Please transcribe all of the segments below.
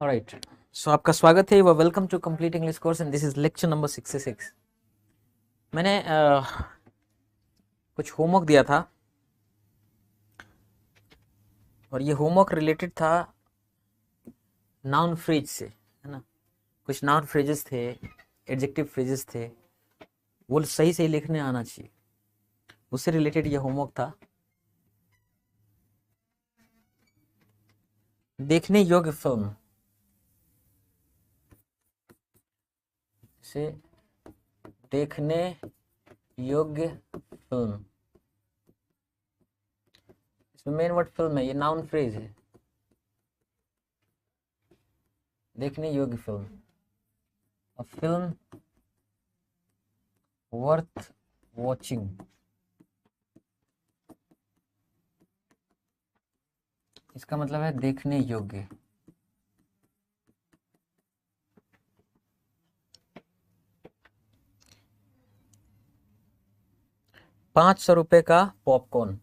Alright, सो आपका स्वागत है। Welcome to complete English course and this is lecture number 66। मैंने कुछ होमवर्क दिया था और ये होमवर्क रिलेटेड था नाउन फ्रेज से, है ना। कुछ नाउन फ्रेजेस थे, एडजेक्टिव फ्रेजेस थे, वो सही सही लिखने आना चाहिए, उससे रिलेटेड ये होमवर्क था। देखने योग्य फिल्म से देखने योग्य फिल्म, इसमें मेन वर्ड फिल्म है, ये नाउन फ्रेज है। देखने योग्य film, a film worth watching, इसका मतलब है देखने योग्य। ₹500 का पॉपकॉर्न,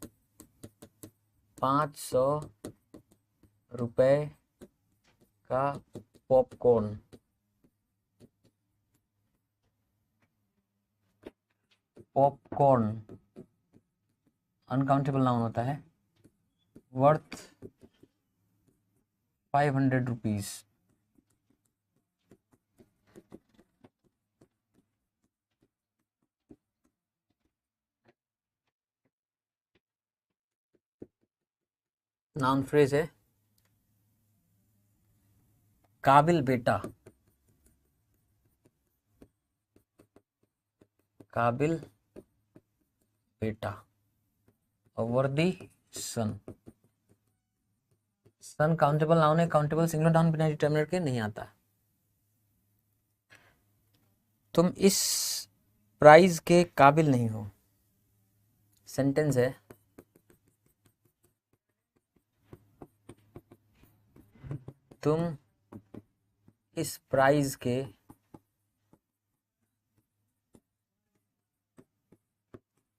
₹500 का पॉपकॉर्न, पॉपकॉर्न अनकाउंटेबल नाउन होता है। वर्थ ₹500, नाउन फ्रेज है। काबिल बेटा, काबिल बेटा, वर्दी सन। सन काउंटेबल नाउन है, काउंटेबल सिंगुलर नाउन बिना डिटर्मिनर के नहीं आता। तुम इस प्राइज के काबिल नहीं हो, सेंटेंस है। तुम इस प्राइज के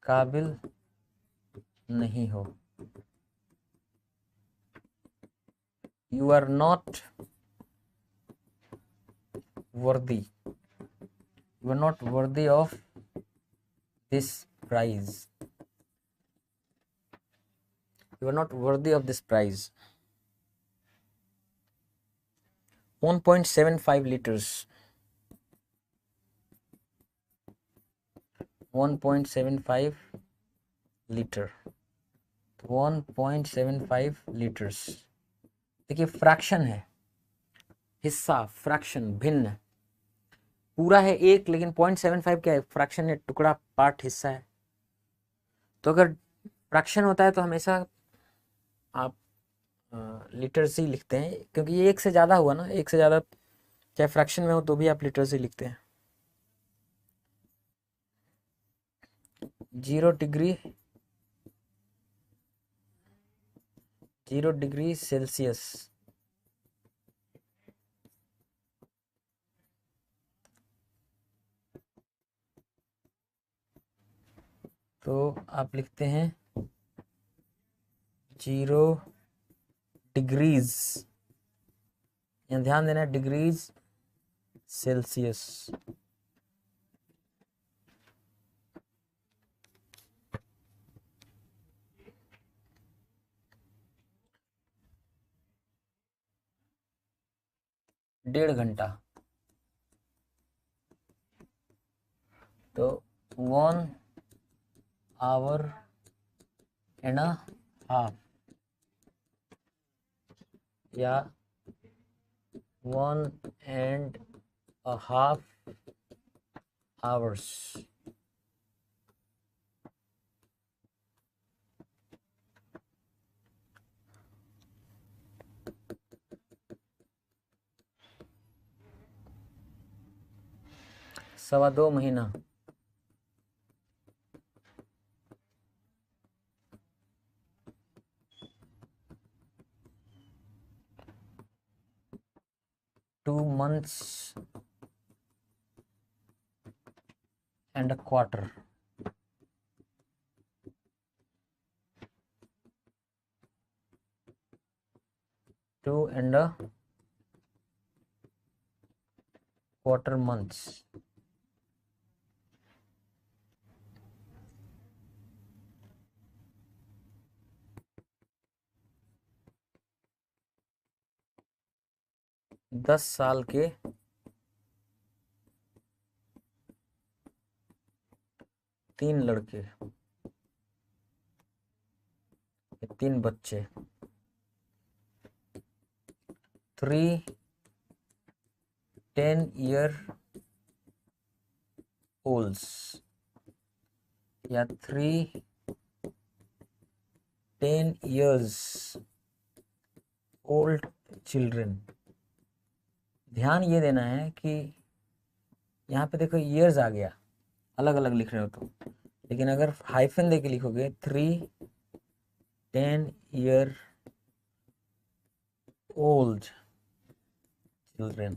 काबिल नहीं हो, you are not worthy, you are not worthy of this prize, you are not worthy of this prize। 1.75 liters, 1.75 litre, 1.75 litres. देखिए फ्रैक्शन है, हिस्सा, फ्रैक्शन, भिन्न। पूरा है एक, लेकिन 0.75 क्या है, फ्रैक्शन है, टुकड़ा, पार्ट, हिस्सा है। तो अगर फ्रैक्शन होता है तो हमेशा आप लीटर्स ही लिखते हैं, क्योंकि ये एक से ज़्यादा हुआ ना, एक से ज़्यादा चाहे फ्रैक्शन में हो तो भी आप लीटर्स ही लिखते हैं। 0 डिग्री, 0 डिग्री सेल्सियस, तो आप लिखते हैं 0 डिग्रीज, यहाँ ध्यान देना, डिग्रीज सेल्सियस। ½ घंटा, तो 1 hour and a half, या 1.5 hours। ₹2.25 महीना, 2 months and a quarter, 2 and a quarter months. दस साल के 3 लड़के, 3 बच्चे। 3 10-year olds या 3 10 years old children। ध्यान ये देना है कि यहाँ पे देखो ईयर्स आ गया, अलग अलग लिख रहे हो तो, लेकिन अगर हाइफन देके लिखोगे 3 10-year old children,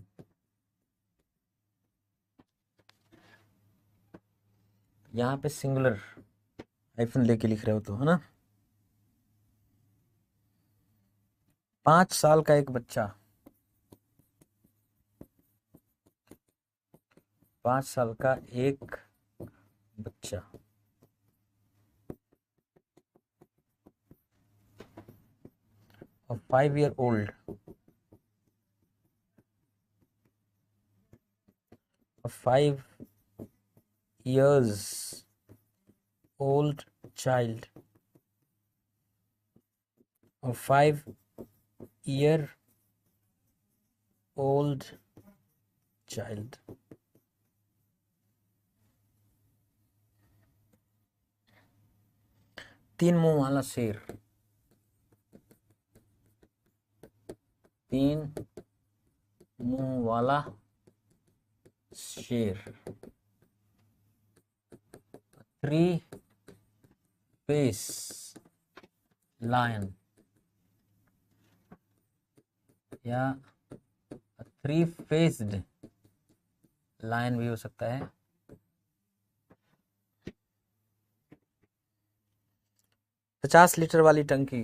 यहाँ पे सिंगुलर हाइफन लेके लिख रहे हो तो, है ना। 5 साल का एक बच्चा, 5 साल का एक बच्चा। और 5-year old, a 5 years old child, a 5-year old child। तीन मुंह वाला शेर, 3 मुंह वाला शेर। 3-face lion या 3-faced लायन भी हो सकता है। 50 लीटर वाली टंकी,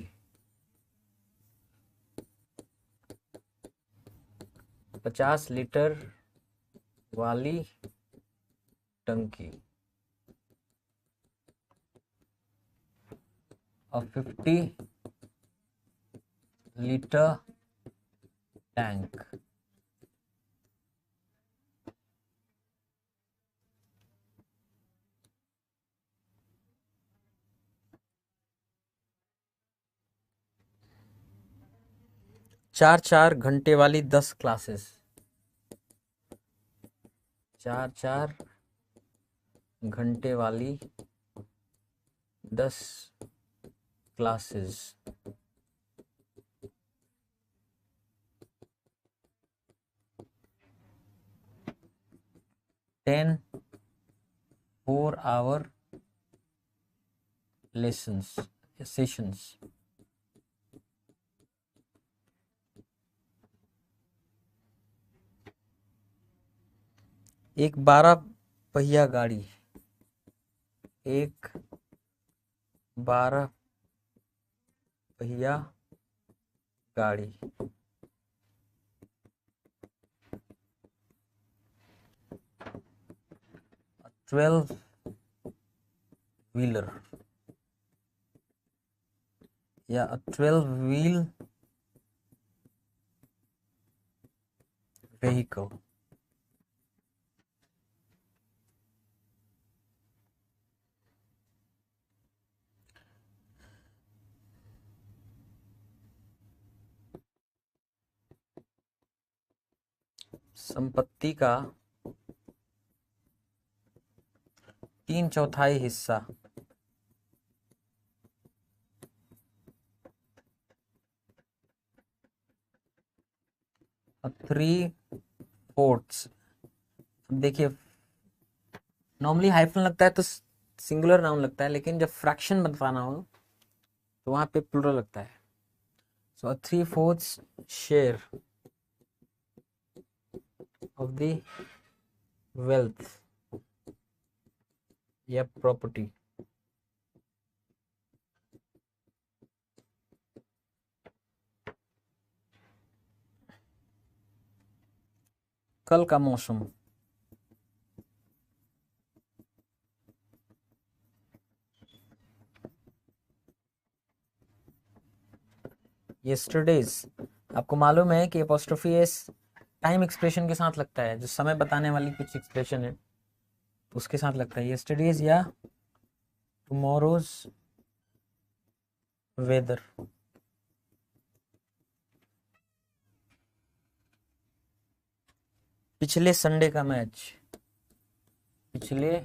50 लीटर वाली टंकी। और 50 लीटर टैंक। चार 4 घंटे वाली 10 क्लासेस, 4 घंटे वाली 10 क्लासेस। 10 4-hour lessons sessions. एक 12 पहिया गाड़ी, एक 12 पहिया गाड़ी। 12 व्हीलर या 12 व्हील vehicle। संपत्ति का 3/4 हिस्सा, 3/4। देखिए नॉर्मली हाइफन लगता है तो सिंगुलर नाउन लगता है, लेकिन जब फ्रैक्शन बताना हो तो वहां पे प्लूरल लगता है। सो 3/4 शेयर of the wealth या प्रॉपर्टी। कल का मौसम, यस्टरडेज, आपको मालूम है कि एपोस्ट्रोफी एस टाइम एक्सप्रेशन के साथ लगता है, जो समय बताने वाली कुछ एक्सप्रेशन है उसके साथ लगता है। यस्टरडेज या टुमारोज वेदर। पिछले संडे का मैच, पिछले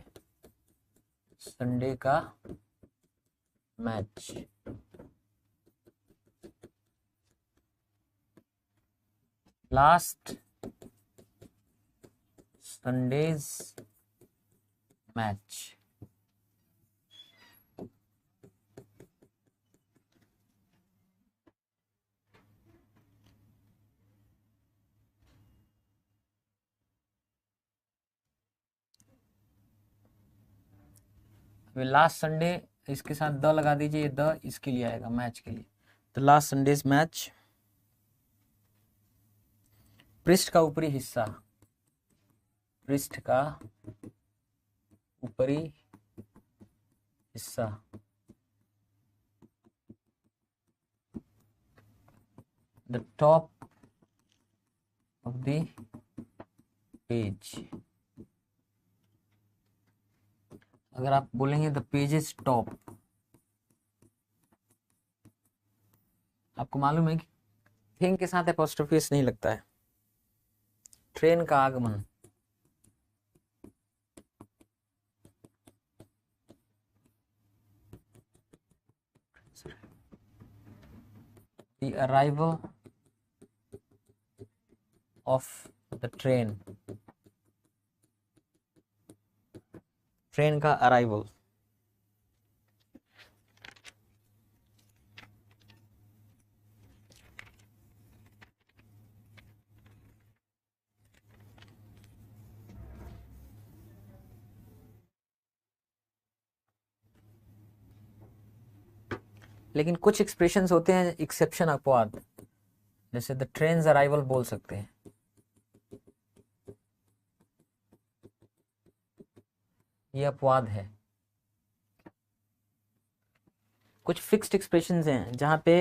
संडे का match. Last Sundays match. Last Sunday, इसके साथ द लगा दीजिए, द इसके लिए आएगा मैच के लिए। तो लास्ट संडेज मैच। पृष्ठ का ऊपरी हिस्सा, पृष्ठ का ऊपरी हिस्सा। The top of the page. अगर आप बोलेंगे द पेज इज टॉप, आपको मालूम है कि थिंग के साथ एपोस्ट्रोफी एस नहीं लगता है। ट्रेन का आगमन, the arrival of the train, train का अराइवल। लेकिन कुछ एक्सप्रेशंस होते हैं एक्सेप्शन, अपवाद, जैसे द ट्रेन्स अराइवल बोल सकते हैं, ये अपवाद है। कुछ फिक्स्ड एक्सप्रेशंस हैं जहां पे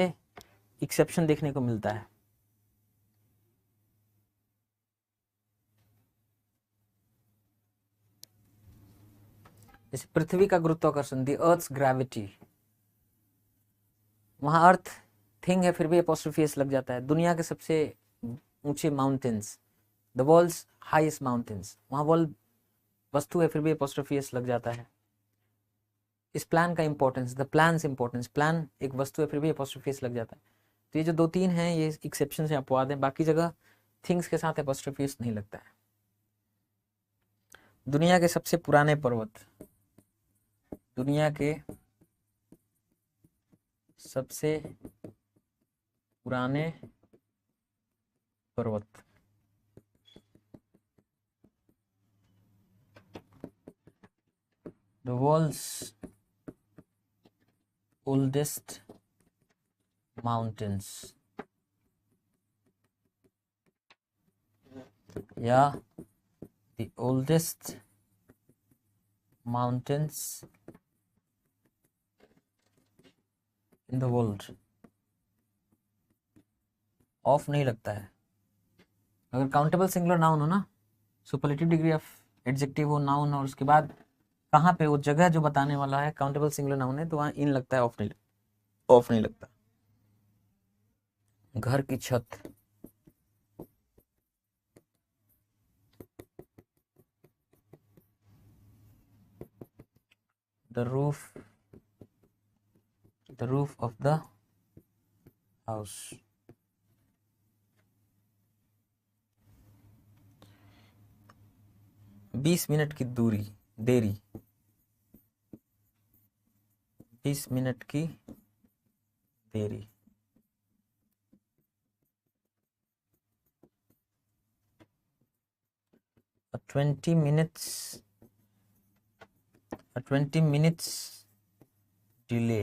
एक्सेप्शन देखने को मिलता है। जैसे पृथ्वी का गुरुत्वाकर्षण, द अर्थ्स ग्रेविटी, वहां अर्थ थिंग है फिर भी एपोस्ट्रोफी एस लग जाता है। दुनिया के सबसे ऊंचे mountains, the world's highest mountains, वहां वर्ल्ड वस्तु है फिर भी एपोस्ट्रोफी एस लग जाता है। इस प्लान का importance, the plans importance, plan एक वस्तु है फिर भी एपोस्ट्रोफी एस लग जाता है। तो ये जो दो तीन हैं ये एक्सेप्शन है, अपवाद हैं। बाकी जगह थिंग्स के साथ एपोस्ट्रोफी एस नहीं लगता है। दुनिया के सबसे पुराने पर्वत, दुनिया के सबसे पुराने पर्वत, द वर्ल्ड्स ओल्डेस्ट माउंटेन्स, या the oldest mountains in the world. Of नहीं लगता है। अगर काउंटेबल सिंगुलर नाउन हो ना, सुपरलेटिव डिग्री ऑफ एडजेक्टिव हो, नाउन और उसके बाद कहाँ पे वो जगह जो बताने वाला है काउंटेबल सिंगुलर नाउन है, तो वहां इन लगता है, ऑफ नहीं लगता। घर की छत, the roof of the house. 20 minute की देरी, 20 मिनट की देरी। A 20 minutes delay.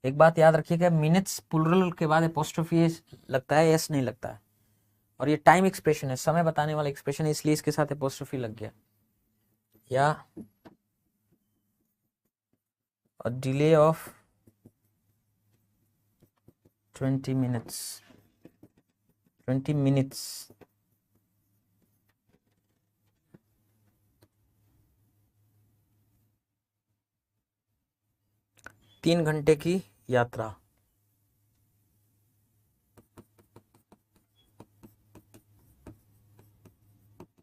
एक बात याद रखिएगा, मिनट्स प्लूरल के बाद एपोस्ट्रोफी लगता है, एस नहीं लगता है। और ये टाइम एक्सप्रेशन है, समय बताने वाला एक्सप्रेशन है, इसलिए इसके साथ एपोस्ट्रोफी लग गया। या डिले ऑफ 20 minutes. 20 minutes. तीन घंटे की यात्रा।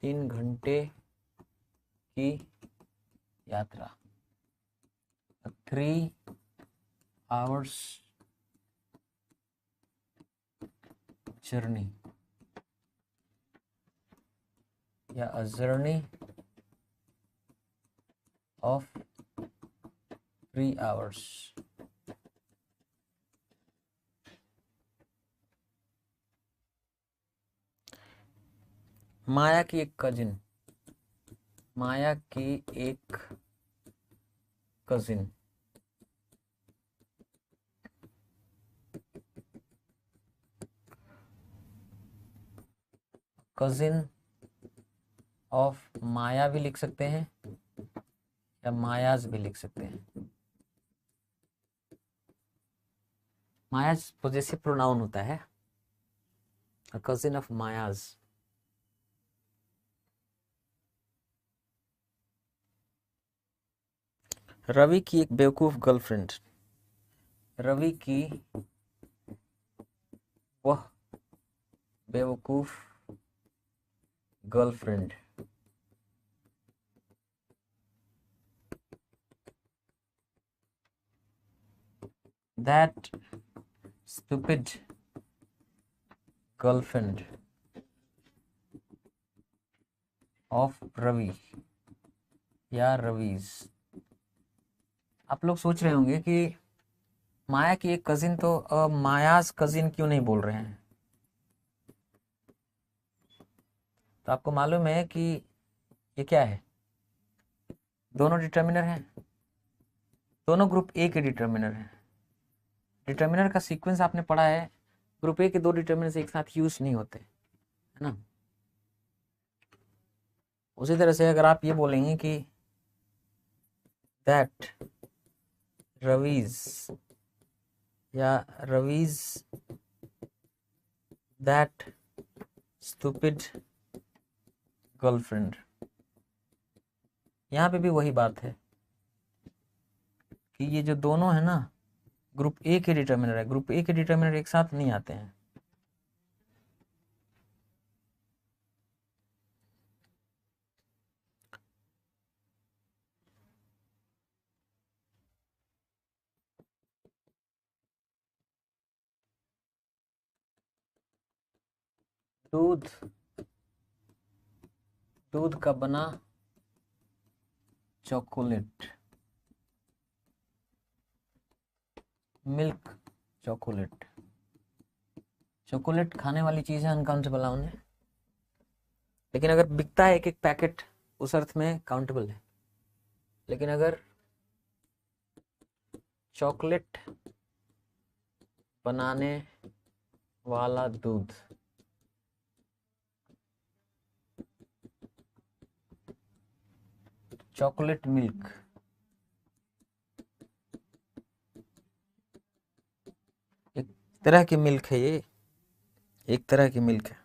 तीन घंटे की यात्रा। 3 hours journey या a journey of 3 hours। माया की एक कजिन। माया की एक कजिन कजिन ऑफ माया भी लिख सकते हैं या मायाज भी लिख सकते हैं। मायाज पॉजेसिव प्रोनाउन होता है। Cousin of Maya's. रवि की एक बेवकूफ गर्लफ्रेंड। रवि की वह बेवकूफ girlfriend. That stupid girlfriend of Ravi या रवीज। आप लोग सोच रहे होंगे कि माया की एक कजिन तो मायाज कजिन क्यों नहीं बोल रहे हैं। तो आपको मालूम है कि ये क्या है, दोनों डिटर्मिनर हैं, दोनों ग्रुप ए के डिटर्मिनर हैं। डिटर्मिनर का सीक्वेंस आपने पढ़ा है, ग्रुप ए के दो डिटर्मिनर एक साथ यूज नहीं होते, है ना। उसी तरह से अगर आप ये बोलेंगे कि दैट रवीज या रवीज दैट स्टूपिड गर्लफ्रेंड, यहाँ पे भी वही बात है कि ये जो दोनों है ना ग्रुप ए के डिटर्मिनर है। ग्रुप ए के डिटर्मिनर एक साथ नहीं आते हैं। दूध, दूध का बना चॉकलेट, मिल्क चॉकलेट। चॉकलेट खाने वाली चीज है, अनकाउंटेबल नाउन है, लेकिन अगर बिकता है एक एक पैकेट उस अर्थ में काउंटेबल है। लेकिन अगर चॉकलेट बनाने वाला दूध, चॉकलेट मिल्क, एक तरह की मिल्क है, ये एक तरह की मिल्क है।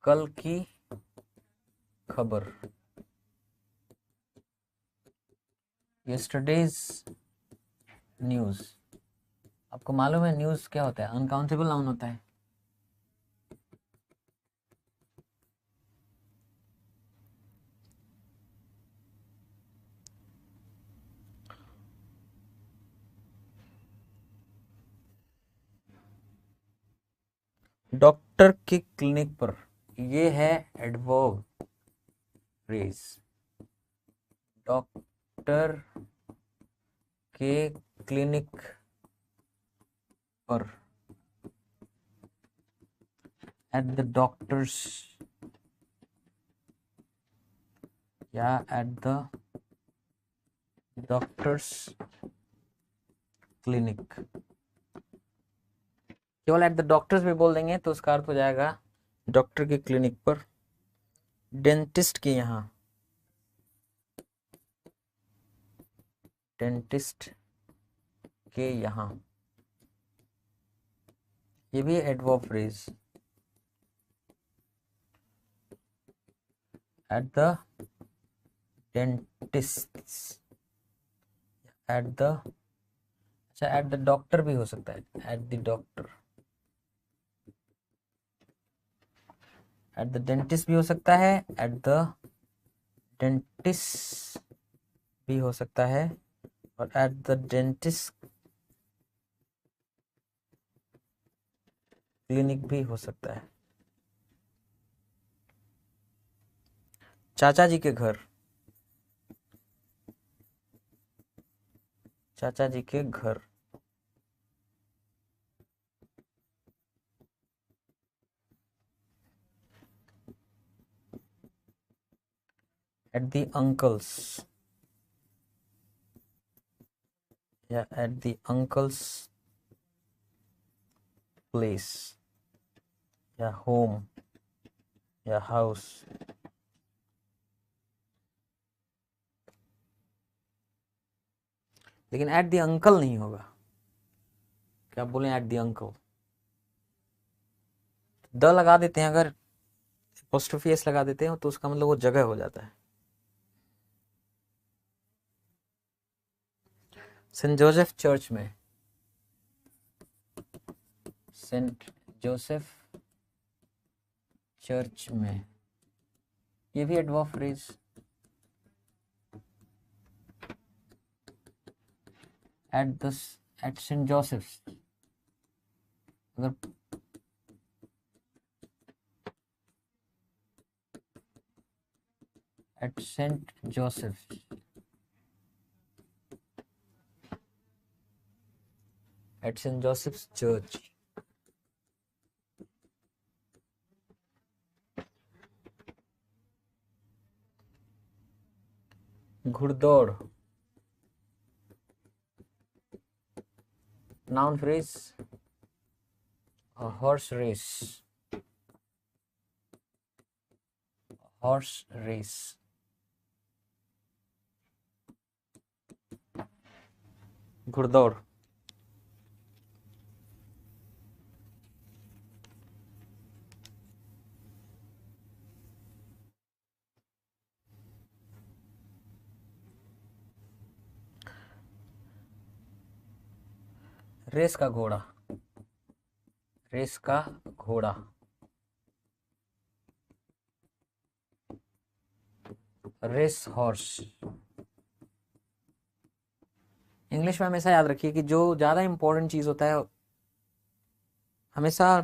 कल की खबर, यस्टरडेज न्यूज। आपको मालूम है न्यूज क्या होता है, अनकाउंटेबल नाउन होता है। डॉक्टर के क्लिनिक पर, ये है एडवर्ब फ्रेज। डॉक्टर के क्लिनिक पर, एट द डॉक्टर्स या एट द डॉक्टर्स क्लिनिक। केवल एट द डॉक्टर्स भी बोल देंगे तो उसका अर्थ हो जाएगा डॉक्टर के क्लिनिक पर, डेंटिस्ट के यहाँ। डेंटिस्ट के यहाँ, ये भी adverb phrase. At the dentist, at the, अच्छा एट द डॉक्टर भी हो सकता है, at the doctor, at the dentist भी हो सकता है, एट द डेंटिस्ट भी हो सकता है, और एट द डेंटिस्ट क्लिनिक भी हो सकता है। चाचा जी के घर, चाचा जी के घर, एट द अंकल्स, या एट द अंकल्स प्लेस, या होम, या हाउस। लेकिन एट द अंकल नहीं होगा, क्या बोलें एट द अंकल, द लगा देते हैं, अगर एपोस्ट्रोफी एस लगा देते हैं तो उसका मतलब वो जगह हो जाता है। सेंट जोसेफ चर्च में, सेंट जोसेफ चर्च में, ये भी adverb phrase. At Saint Joseph, अगर at Saint Joseph, at Saint Joseph church, घुड़दौड़, noun phrase, horse race, horse race, घुड़दौड़। रेस का घोड़ा, रेस का घोड़ा, रेस हॉर्स। इंग्लिश में हमेशा याद रखिए कि जो ज़्यादा इंपॉर्टेंट चीज़ होता है हमेशा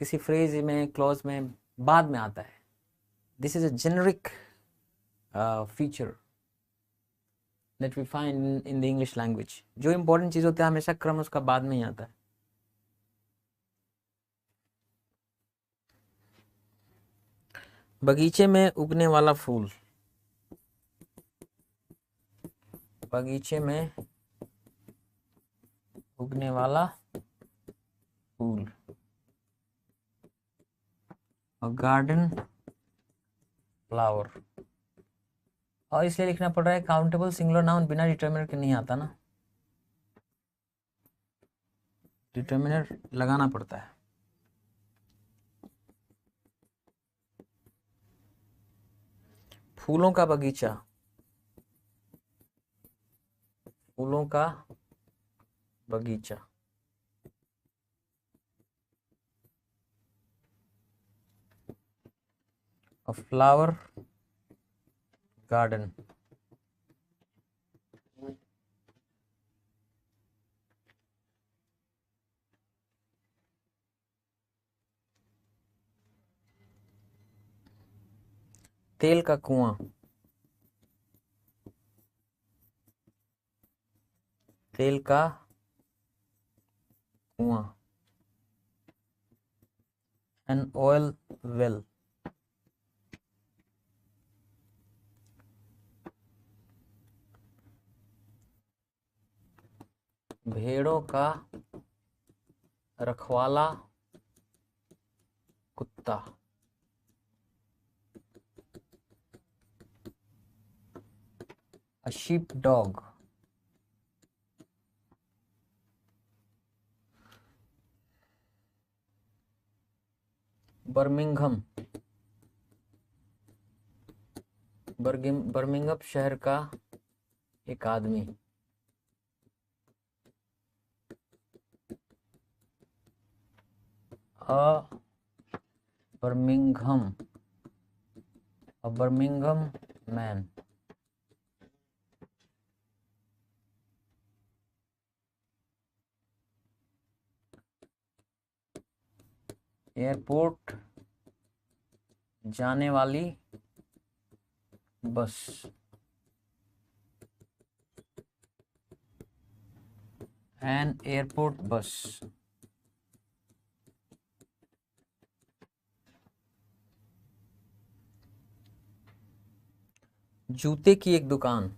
किसी फ्रेज में, क्लॉज में बाद में आता है। This is a generic feature that we find in the English language. जो इंपॉर्टेंट चीज़ होता है हमेशा क्रम उसका बाद में ही आता है। बगीचे में उगने वाला फूल, बगीचे में उगने वाला फूल, और गार्डन फ्लावर। और इसलिए लिखना पड़ रहा है काउंटेबल सिंगुलर नाउन बिना डिटर्मिनर के नहीं आता ना, डिटर्मिनर लगाना पड़ता है। फूलों का बगीचा, फूलों का बगीचा, और फ्लावर गार्डन। तेल का कुआं, तेल का कुआं, एन ऑयल वेल। भेड़ों का रखवाला कुत्ता, a sheep dog, Birmingham, Birmingham शहर का एक आदमी। Birmingham, Birmingham man. एयरपोर्ट जाने वाली बस। एन एयरपोर्ट बस। जूते की एक दुकान,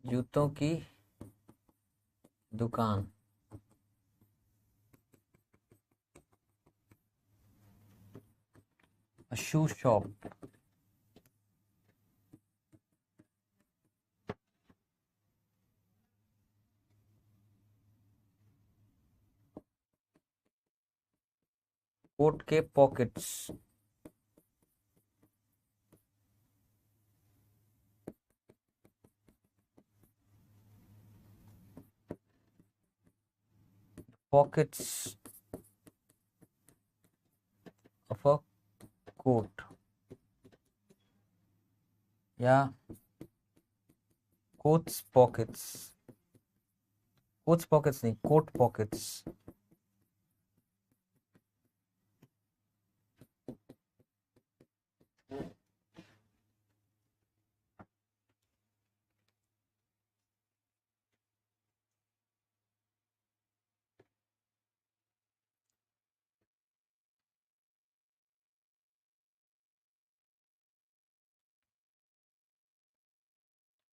जूतों की दुकान। Shoe shop. कोट के pockets. Pockets of a coat, या कोट्स पॉकेट्स, कोट्स पॉकेट्स नहीं, coat pockets.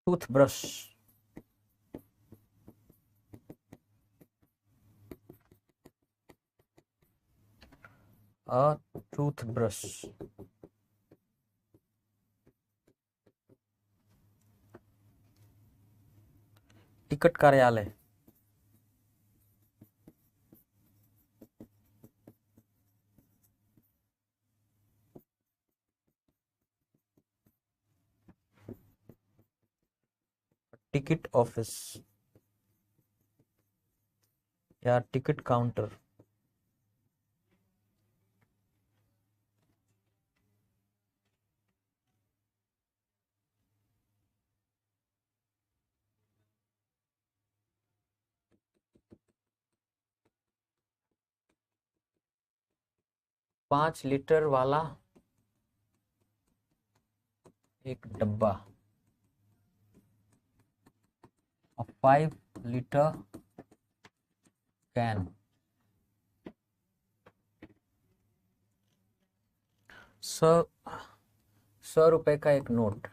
Toothbrush, a toothbrush. Ticket कार्यालय, टिकट ऑफिस या टिकट काउंटर। पाँच लीटर वाला एक डब्बा, 5 लीटर कैन। 100 रुपए का एक नोट,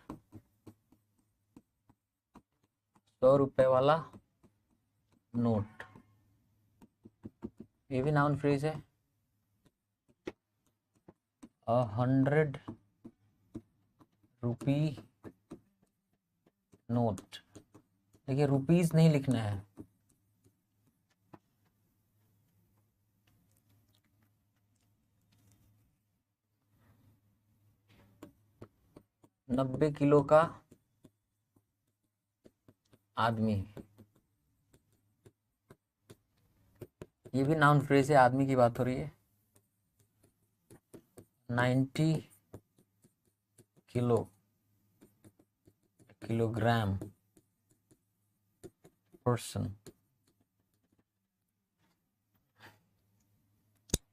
100 रुपए वाला नोट। ये भी नाउन फ्रेज है। 100 रुपी नोट। देखिए रुपीज नहीं लिखना है, नब्बे किलो का आदमी। ये भी नाउन फ्रेज है, आदमी की बात हो रही है। 90 किलो, किलोग्राम, पर्सन।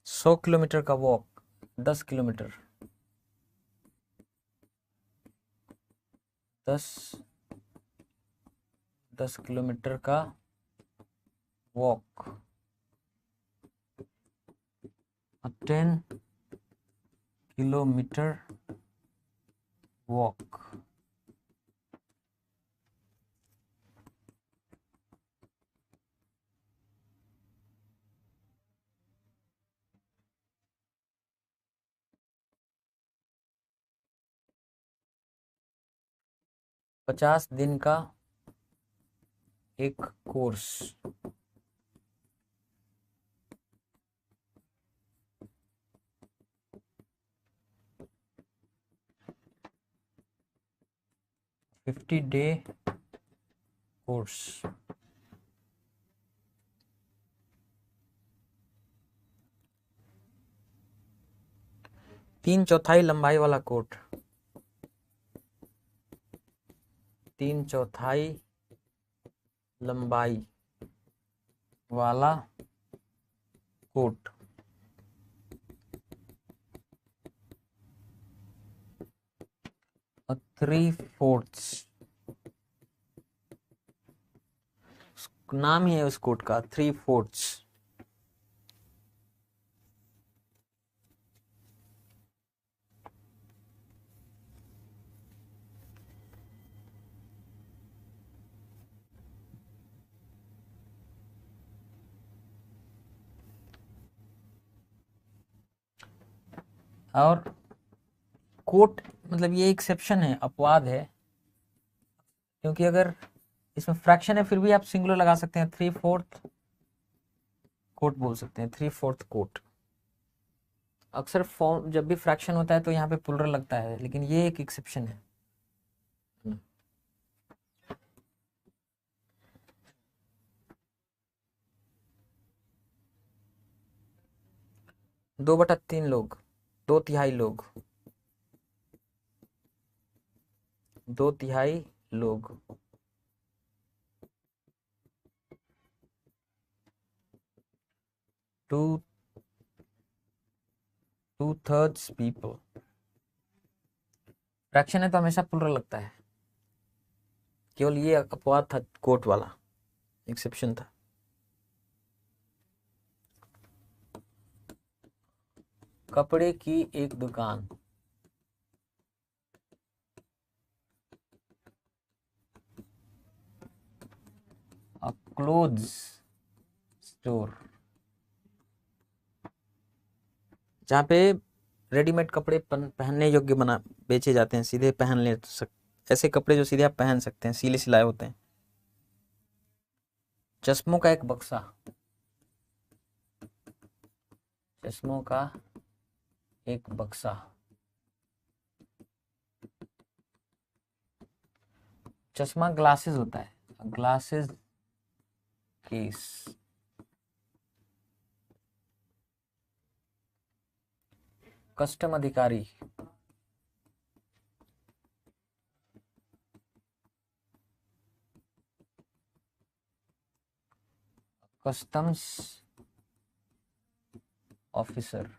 100 किलोमीटर का वॉक, 10 किलोमीटर, 10 किलोमीटर का वॉक। 10 kilometre walk. पचास दिन का एक कोर्स, 50 डे कोर्स, 3/4 लंबाई वाला कोट, 3/4 लंबाई वाला कोट, और 3/4 नाम ही है उस कोट का, 3/4। और कोट मतलब ये एक्सेप्शन है, अपवाद है, क्योंकि अगर इसमें फ्रैक्शन है फिर भी आप सिंगुलर लगा सकते हैं, 3/4 कोट बोल सकते हैं, 3/4 कोट। अक्सर फॉर्म जब भी फ्रैक्शन होता है तो यहाँ पे प्लुरल लगता है, लेकिन ये एक एक्सेप्शन है। 2/3 लोग, 2/3 लोग, 2/3 लोग, 2/3 पीपल। फ्रैक्शन है तो हमेशा प्लुरल लगता है, केवल ये अपवाद था, कोट वाला एक्सेप्शन था। कपड़े की एक दुकान, अ क्लोथ्स स्टोर, जहाँ पे रेडीमेड कपड़े पहनने योग्य बना बेचे जाते हैं, सीधे पहन ले ऐसे कपड़े जो सीधे आप पहन सकते हैं, सीले सिलाए होते हैं। चश्मों का एक बक्सा, चश्मों का एक बक्सा, चश्मा ग्लासेस होता है, ग्लासेस केस। कस्टम अधिकारी, कस्टम्स ऑफिसर।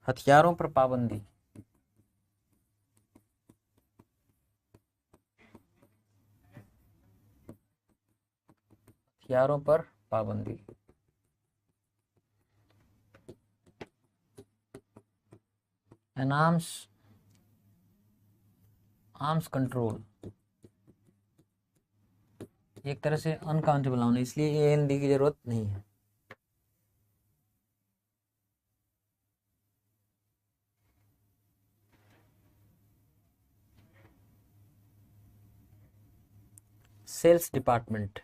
हथियारों पर पाबंदी, हथियारों पर पाबंदी। एन आर्म्स कंट्रोल, एक तरह से अनकाउंटेबल नाउन है, इसलिए ए एन डी की जरूरत नहीं है। Sales department,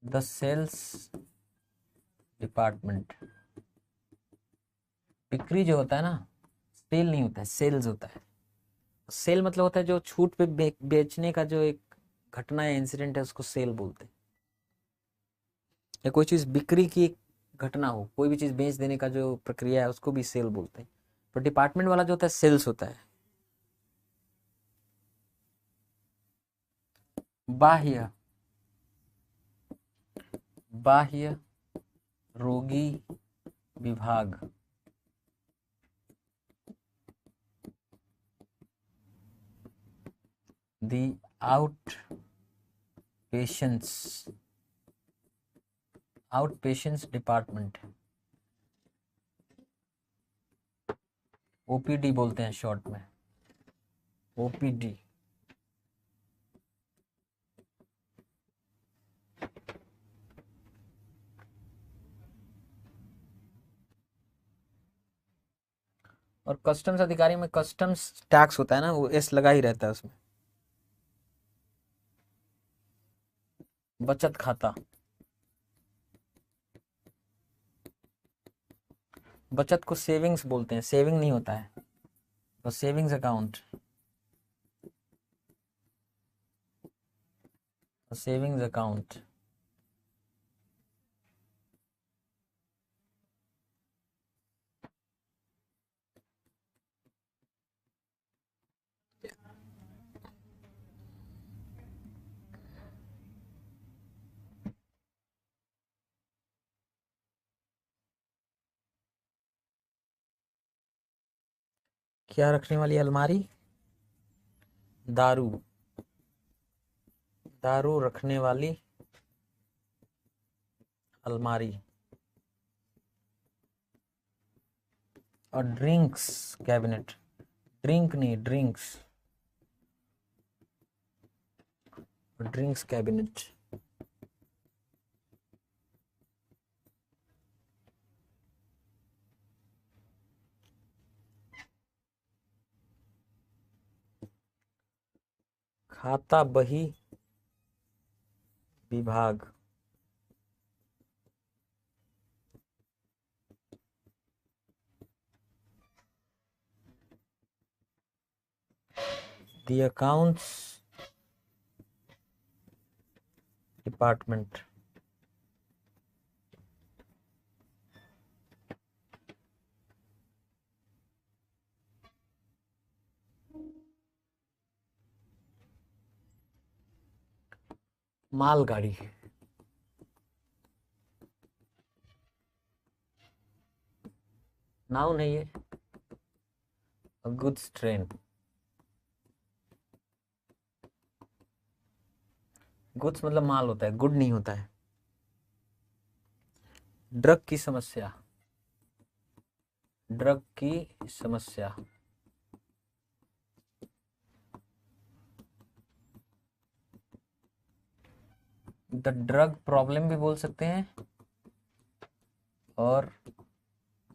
the sales department. बिक्री जो होता है ना, सेल नहीं होता है, सेल्स होता है। सेल मतलब होता है जो छूट पे बेचने का जो एक घटना या इंसिडेंट है, उसको सेल बोलते हैं। या कोई चीज बिक्री की एक घटना हो, कोई भी चीज बेच देने का जो प्रक्रिया है, उसको भी सेल बोलते हैं। तो डिपार्टमेंट वाला जो होता है सेल्स होता है। बाह्य, बाह्य रोगी विभाग, the out patients, out patients department, OPD बोलते हैं शॉर्ट में, ओपीडी। और कस्टम्स अधिकारी में कस्टम्स टैक्स होता है ना, वो एस लगा ही रहता है उसमें। बचत खाता, बचत को सेविंग्स बोलते हैं, सेविंग नहीं होता है, तो सेविंग्स अकाउंट, सेविंग्स अकाउंट। क्या रखने वाली अलमारी? दारू, दारू रखने वाली अलमारी। और ड्रिंक्स कैबिनेट, ड्रिंक नहीं, ड्रिंक्स, ड्रिंक्स कैबिनेट। खाता बही विभाग, दी अकाउंट्स डिपार्टमेंट। मालगाड़ी, नाउन है ये, गुड्स ट्रेन। गुड्स मतलब माल होता है, गुड नहीं होता है। ड्रग की समस्या, ड्रग की समस्या। द ड्रग प्रॉब्लम भी बोल सकते हैं और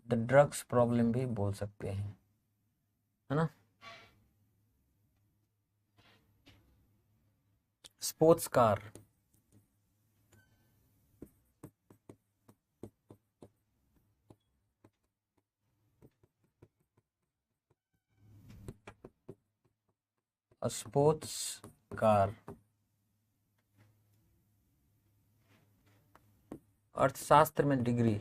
द ड्रग्स प्रॉब्लम भी बोल सकते हैं, है ना। Sports car, sports car. अर्थशास्त्र में डिग्री,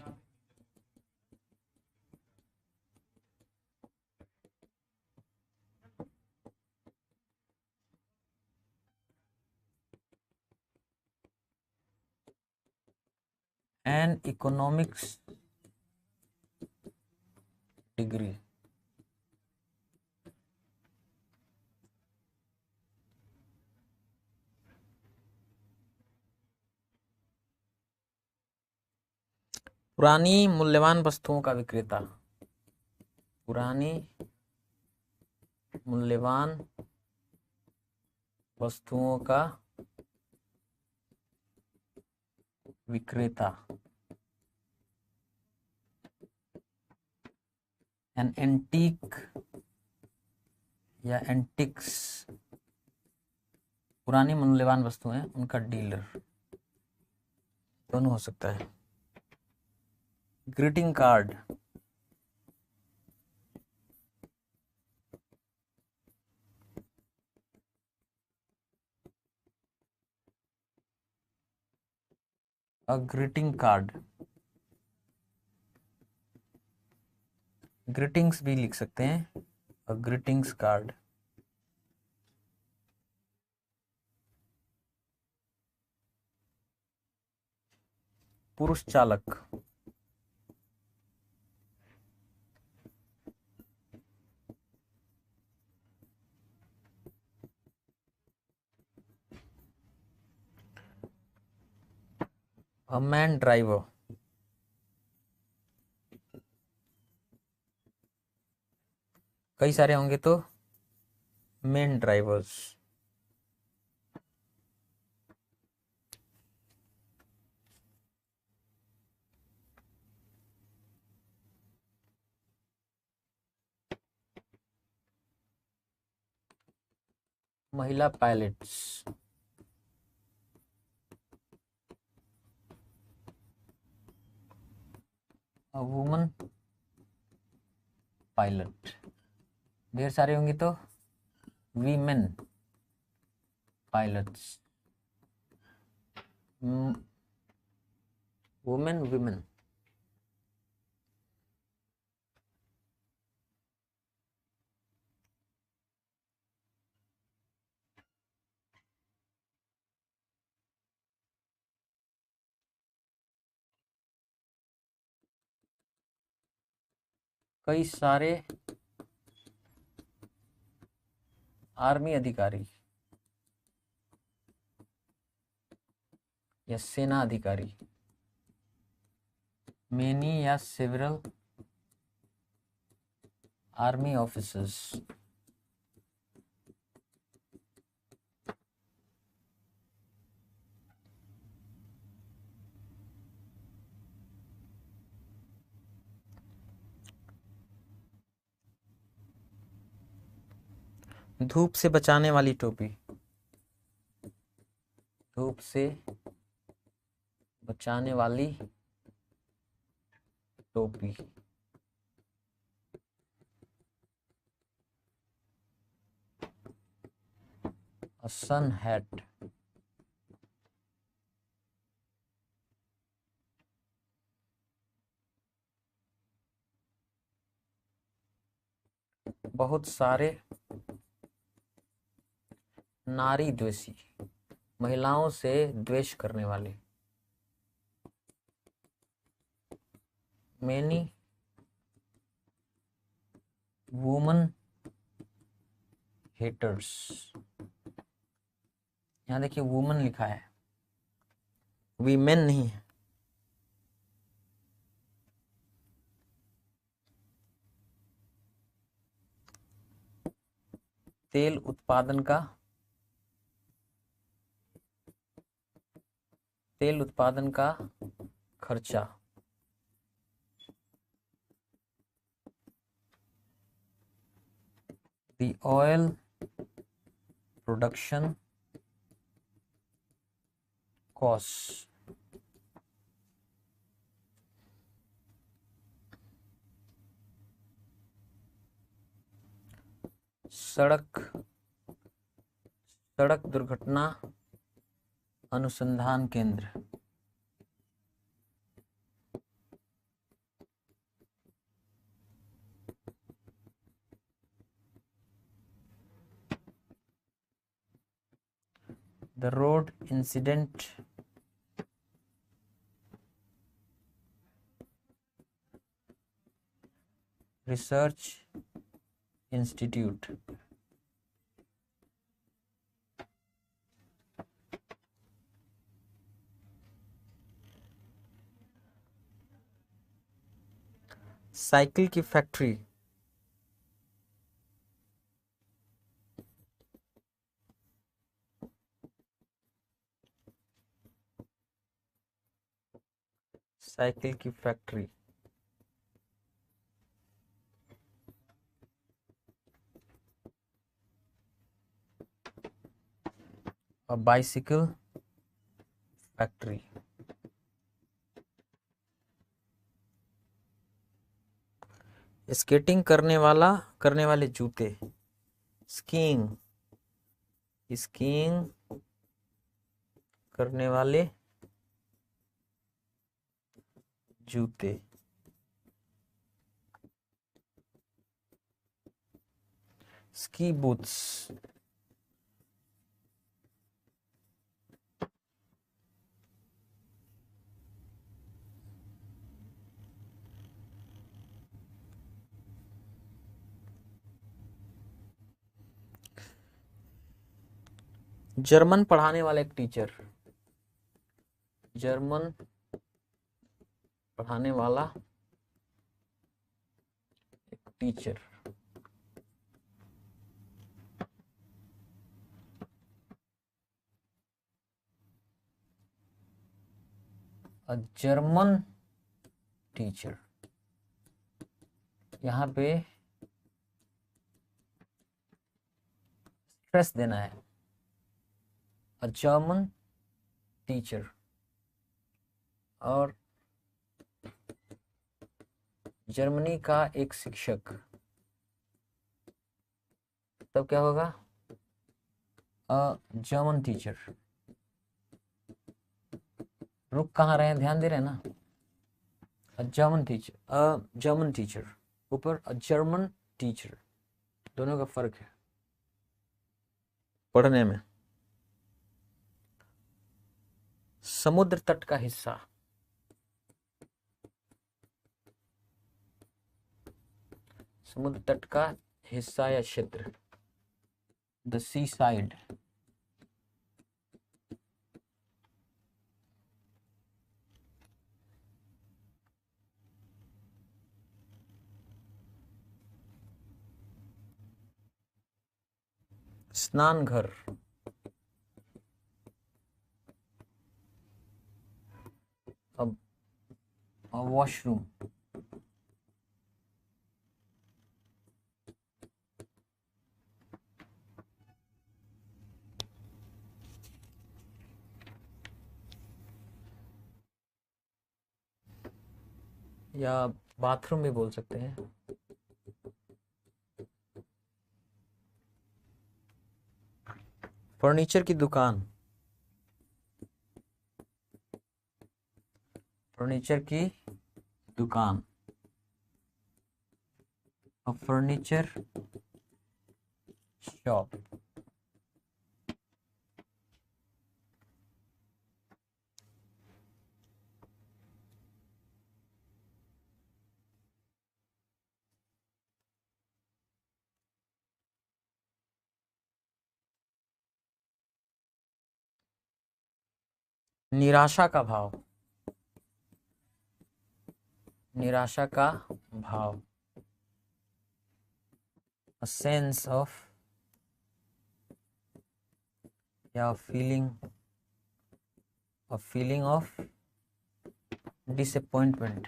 एंड इकोनॉमिक्स डिग्री। पुरानी मूल्यवान वस्तुओं का विक्रेता, पुरानी मूल्यवान वस्तुओं का विक्रेता। एन एंटीक या एंटिक्स, पुरानी मूल्यवान वस्तुएं उनका डीलर, दोनों हो सकता है। Greeting card, a greeting card, greetings भी लिख सकते हैं, अ ग्रीटिंग्स कार्ड। पुरुष चालक, अ मैन ड्राइवर, कई सारे होंगे तो मेन ड्राइवर्स। महिला पायलट्स, अ वुमन पायलट, ढेर सारे होंगे तो वीमेन पायलट्स, वुमेन विमेन। कई सारे आर्मी अधिकारी या सेना अधिकारी, मेनी या सेवरल आर्मी ऑफिसर्स। धूप से बचाने वाली टोपी, धूप से बचाने वाली टोपी, सन हैट, बहुत सारे नारी द्वेषी, महिलाओं से द्वेष करने वाले, मेनी वुमन हेटर्स। यहां देखिए वुमन लिखा है, वीमेन नहीं है। तेल उत्पादन का, तेल उत्पादन का खर्चा, the oil production costs, सड़क दुर्घटना अनुसंधान केंद्र, the road incident research institute, cycle की फैक्ट्री, साइकिल की फैक्ट्री, और बाइसिकल फैक्ट्री। स्केटिंग करने वाले जूते, स्कीइंग, स्कीइंग करने वाले जूते, स्की बूट्स, जर्मन पढ़ाने वाला एक टीचर, जर्मन पढ़ाने वाला एक टीचर, अ जर्मन टीचर। यहाँ पे स्ट्रेस देना है, अ जर्मन टीचर। और जर्मनी का एक शिक्षक, तब क्या होगा? A German teacher. रुक कहाँ रहे हैं, ध्यान दे रहे हैं ना। A German teacher, a German teacher, ऊपर अ जर्मन टीचर, दोनों का फर्क है पढ़ने में। समुद्र तट का हिस्सा, समुद्र तट का हिस्सा या क्षेत्र, द सी साइड। स्नान घर, अब वॉशरूम। या बाथरूम भी बोल सकते हैं। फर्नीचर की दुकान, फर्नीचर की दुकान, फर्नीचर शॉप। निराशा का भाव, निराशा का भाव, अ सेंस ऑफ या फीलिंग ऑफ डिसअपॉइंटमेंट।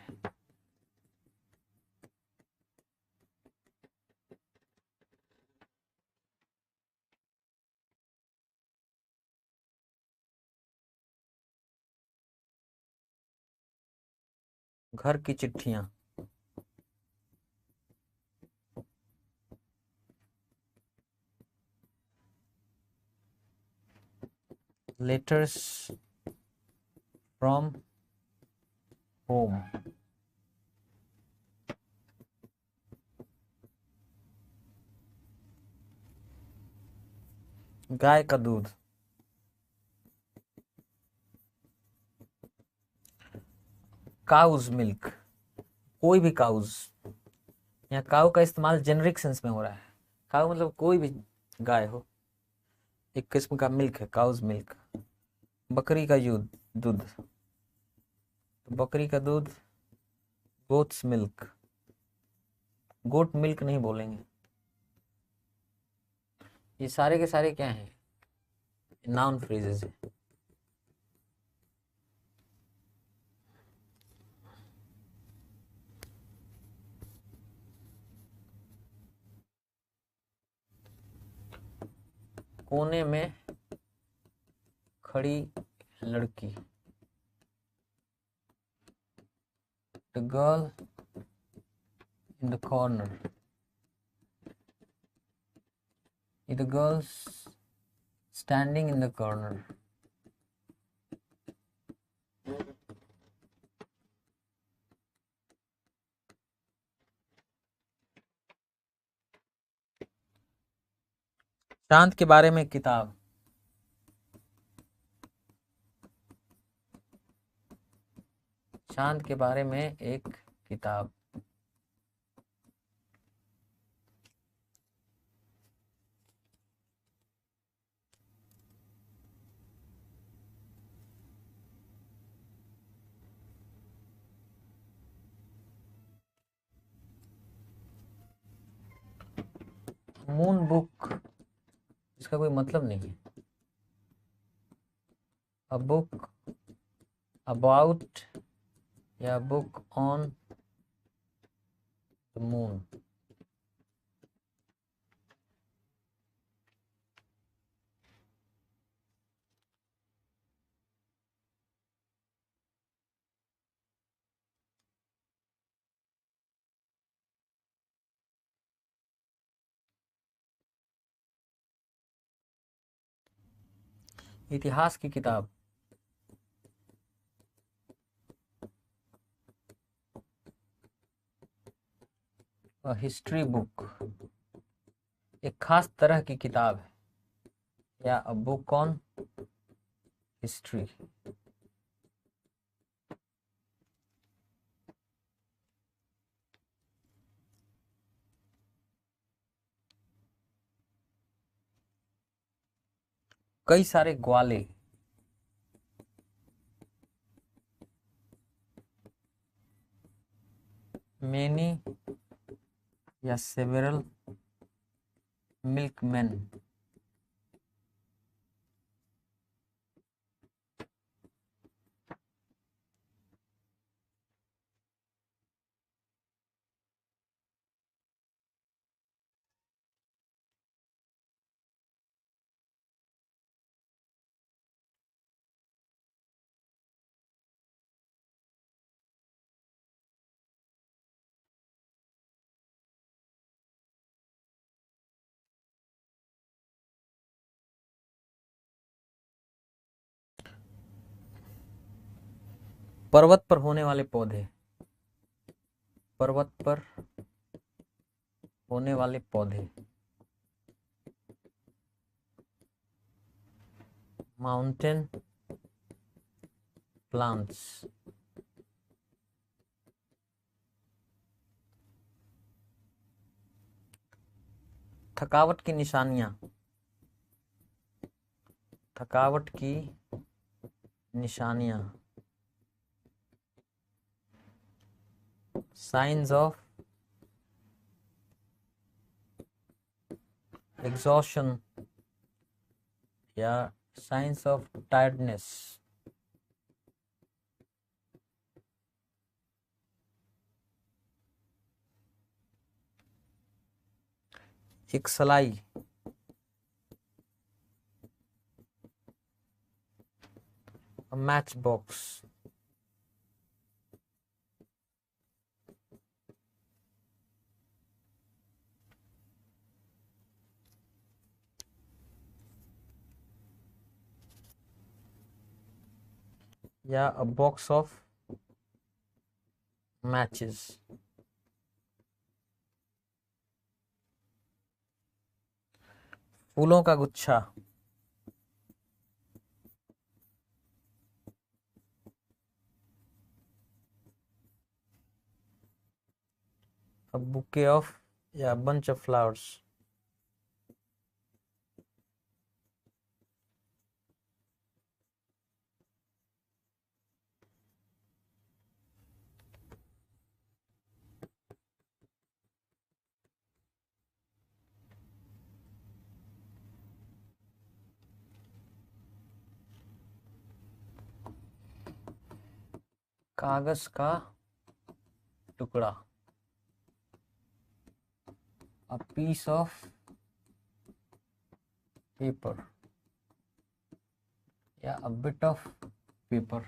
घर की चिट्ठियां, लेटर्स फ्रॉम होम। गाय का दूध, काउज मिल्क, कोई भी काउज, यहाँ काउ का इस्तेमाल जेनरिक सेंस में हो रहा है। काउ मतलब कोई भी गाय हो, एक किस्म का मिल्क है, काउज मिल्क। बकरी का दूध, तो बकरी का दूध गोट्स मिल्क, गोट मिल्क नहीं बोलेंगे। ये सारे के सारे क्या हैं? नाउन फ्रेजेस है। कोने में खड़ी लड़की, the girl in the corner, the girls standing in the corner. चांद के बारे में किताब, चांद के बारे में एक किताब। मून बुक, इसका कोई मतलब नहीं है। अ बुक अबाउट या बुक ऑन द मून। इतिहास की किताब, अ हिस्ट्री बुक, एक खास तरह की किताब है, या अ बुक ऑन हिस्ट्री। कई सारे ग्वाले, मेनी या सेवेरल मिल्कमैन, पर्वत पर होने वाले पौधे, पर्वत पर होने वाले पौधे, माउंटेन प्लांट्स। थकावट की निशानियां, थकावट की निशानियां, साइंस ऑफ एग्जॉशन या साइंस ऑफ टायर्डनेस। एक सलाई, मैच बॉक्स, या अ बॉक्स ऑफ मैचेस। फूलों का गुच्छा, अ बुके ऑफ या बंच ऑफ फ्लावर्स। कागज का टुकड़ा, अ पीस ऑफ पेपर या अ बिट ऑफ पेपर।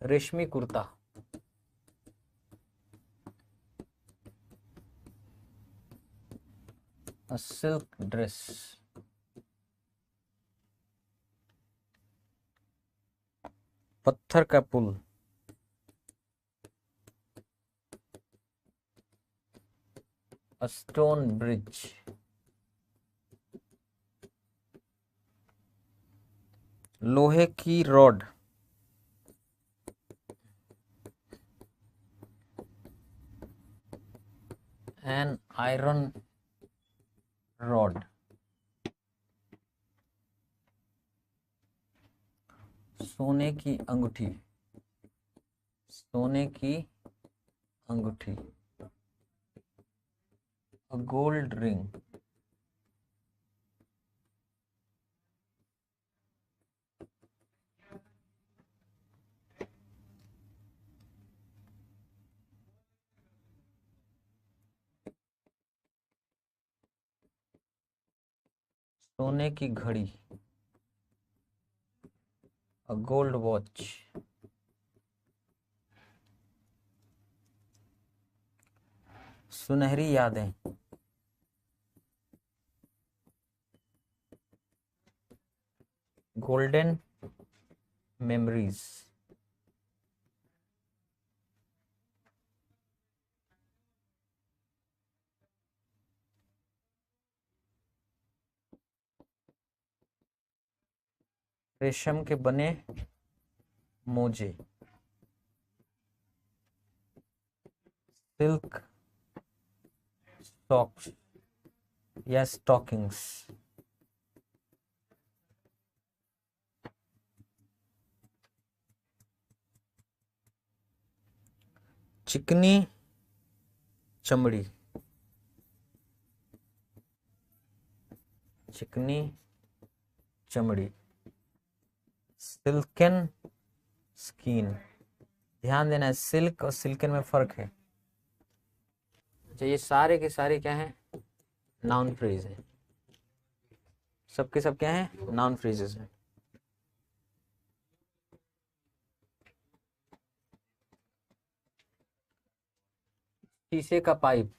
रेशमी कुर्ता, अ सिल्क ड्रेस। पत्थर का पुल, अ स्टोन ब्रिज। लोहे की रॉड, एन आयरन रॉड। सोने की अंगूठी, सोने की अंगूठी, अ गोल्ड रिंग। सोने की घड़ी, अ गोल्ड वॉच। सुनहरी यादें, गोल्डन मेमोरीज, रेशम के बने मोजे, सिल्क सॉक्स या स्टॉकिंग्स, चिकनी चमड़ी, चिकनी चमड़ी, सिल्कन स्किन। ध्यान देना है, सिल्क और सिल्कन में फर्क है। अच्छा, ये सारे के सारे क्या हैं? नाउन फ्रेज है। सबके सब क्या हैं? नाउन फ्रेजेस हैं। शीशे का पाइप,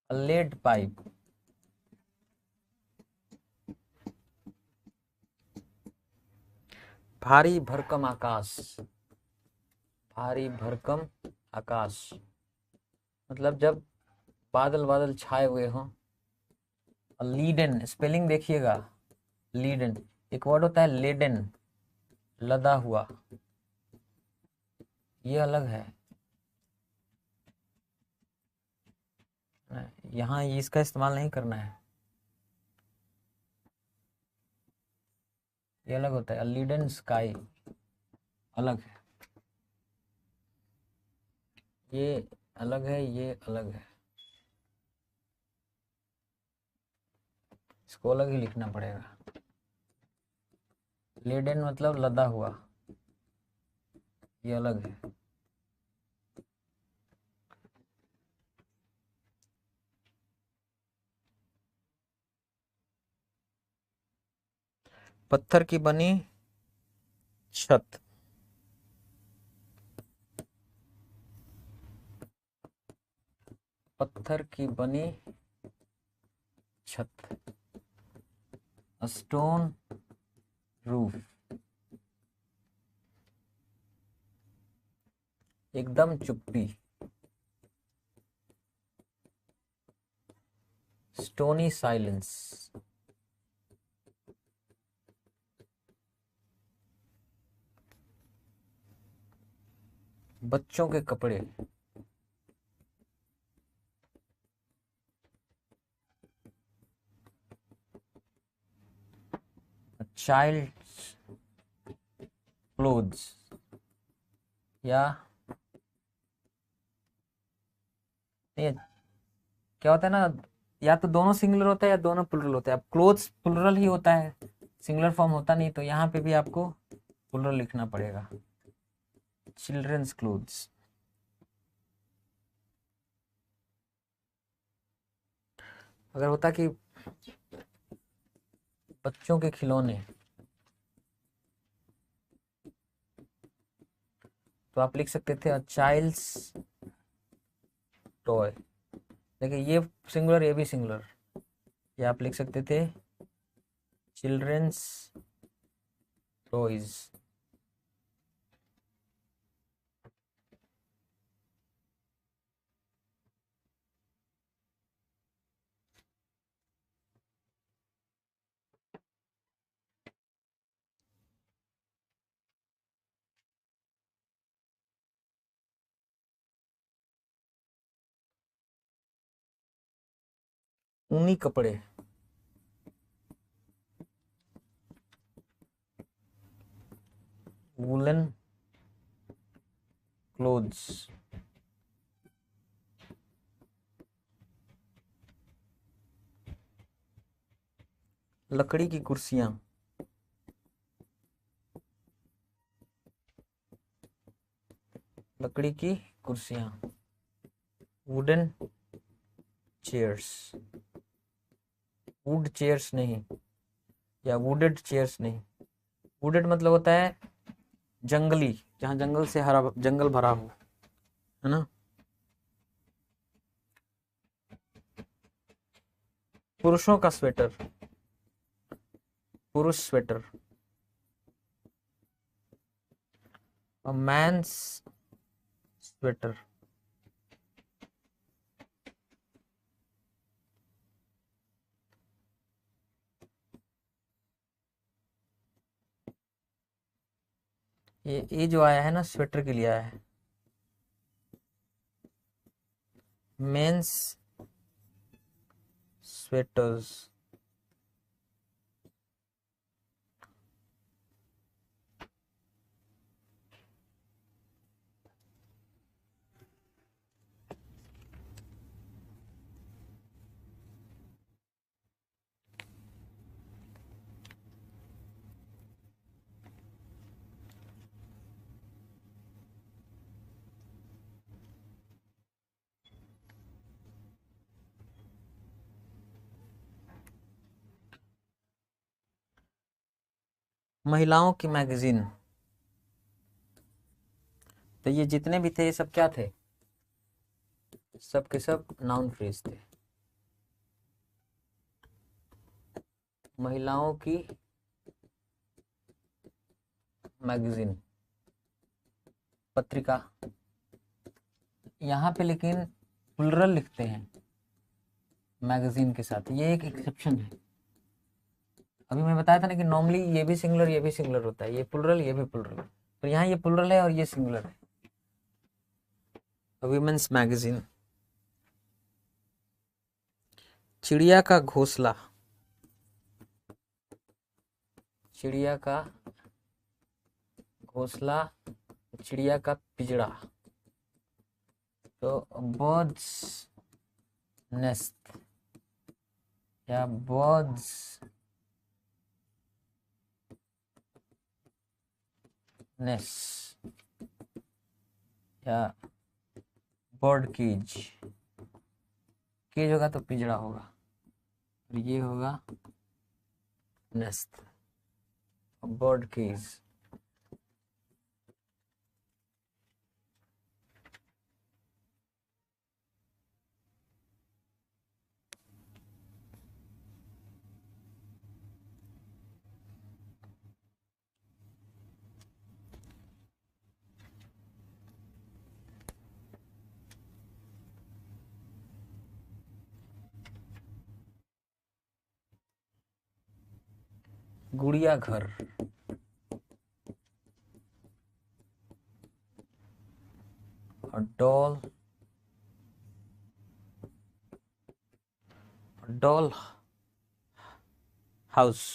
लेड पाइप, भारी भरकम आकाश, भारी भरकम आकाश मतलब जब बादल बादल छाए हुए हों। लीडन, स्पेलिंग देखिएगा, लीडन। एक वर्ड होता है लेडन, लदा हुआ, ये अलग है। यहाँ इसका इस्तेमाल नहीं करना है, ये अलग होता है। लीडन स्काई अलग है, ये अलग है, ये अलग है, इसको अलग ही लिखना पड़ेगा। लेडन मतलब लदा हुआ, ये अलग है। पत्थर की बनी छत, पत्थर की बनी छत, स्टोन रूफ, एकदम चुप्पी, स्टोनी साइलेंस, बच्चों के कपड़े, चाइल्ड क्लोथ्स, या ये क्या होता है ना, या तो दोनों सिंगुलर होता है या दोनों प्लुरल होता है। अब क्लोथ्स प्लुरल ही होता है, सिंगुलर फॉर्म होता नहीं, तो यहाँ पे भी आपको प्लुरल लिखना पड़ेगा। Children's clothes. अगर होता कि बच्चों के खिलौने, तो आप लिख सकते थे अ चाइल्ड्स टॉय। देखिए ये सिंगुलर, ये भी सिंगुलर, ये आप लिख सकते थे चिल्ड्रंस टॉयज। ऊनी कपड़े, वूलन क्लोथ्स, लकड़ी की कुर्सियां, लकड़ी की कुर्सियां, वुडन चेयर्स, वुड चेयर्स नहीं, या वुडेड चेयर्स नहीं। वुडेड मतलब होता है जंगली, जहां जंगल से हरा, जंगल भरा हो, है ना। पुरुषों का स्वेटर, पुरुष स्वेटर, अ मैंस स्वेटर। ये जो आया है ना स्वेटर के लिए आया है, मेंस स्वेटर्स। महिलाओं की मैगजीन। तो ये जितने भी थे ये सब क्या थे, सब के सब नाउन फ्रेज थे। महिलाओं की मैगजीन, पत्रिका। यहाँ पे लेकिन प्लुरल लिखते हैं मैगजीन के साथ, ये एक एक्सेप्शन है। अभी मैं बताया था ना कि नॉर्मली ये भी सिंगुलर ये भी सिंगुलर होता है, ये प्लुरल ये भी प्लुरल, तो यहाँ ये प्लुरल है और ये सिंगुलर है। Women's magazine. चिड़िया का घोंसला, चिड़िया का घोंसला, चिड़िया का पिंजड़ा, तो बर्ड्स नेस्ट या बर्ड्स नेस्ट या बर्ड केज। केज होगा तो पिंजड़ा होगा, और ये होगा नेस्ट, बर्ड केज। गुड़िया घर, और डॉल, डॉल हाउस।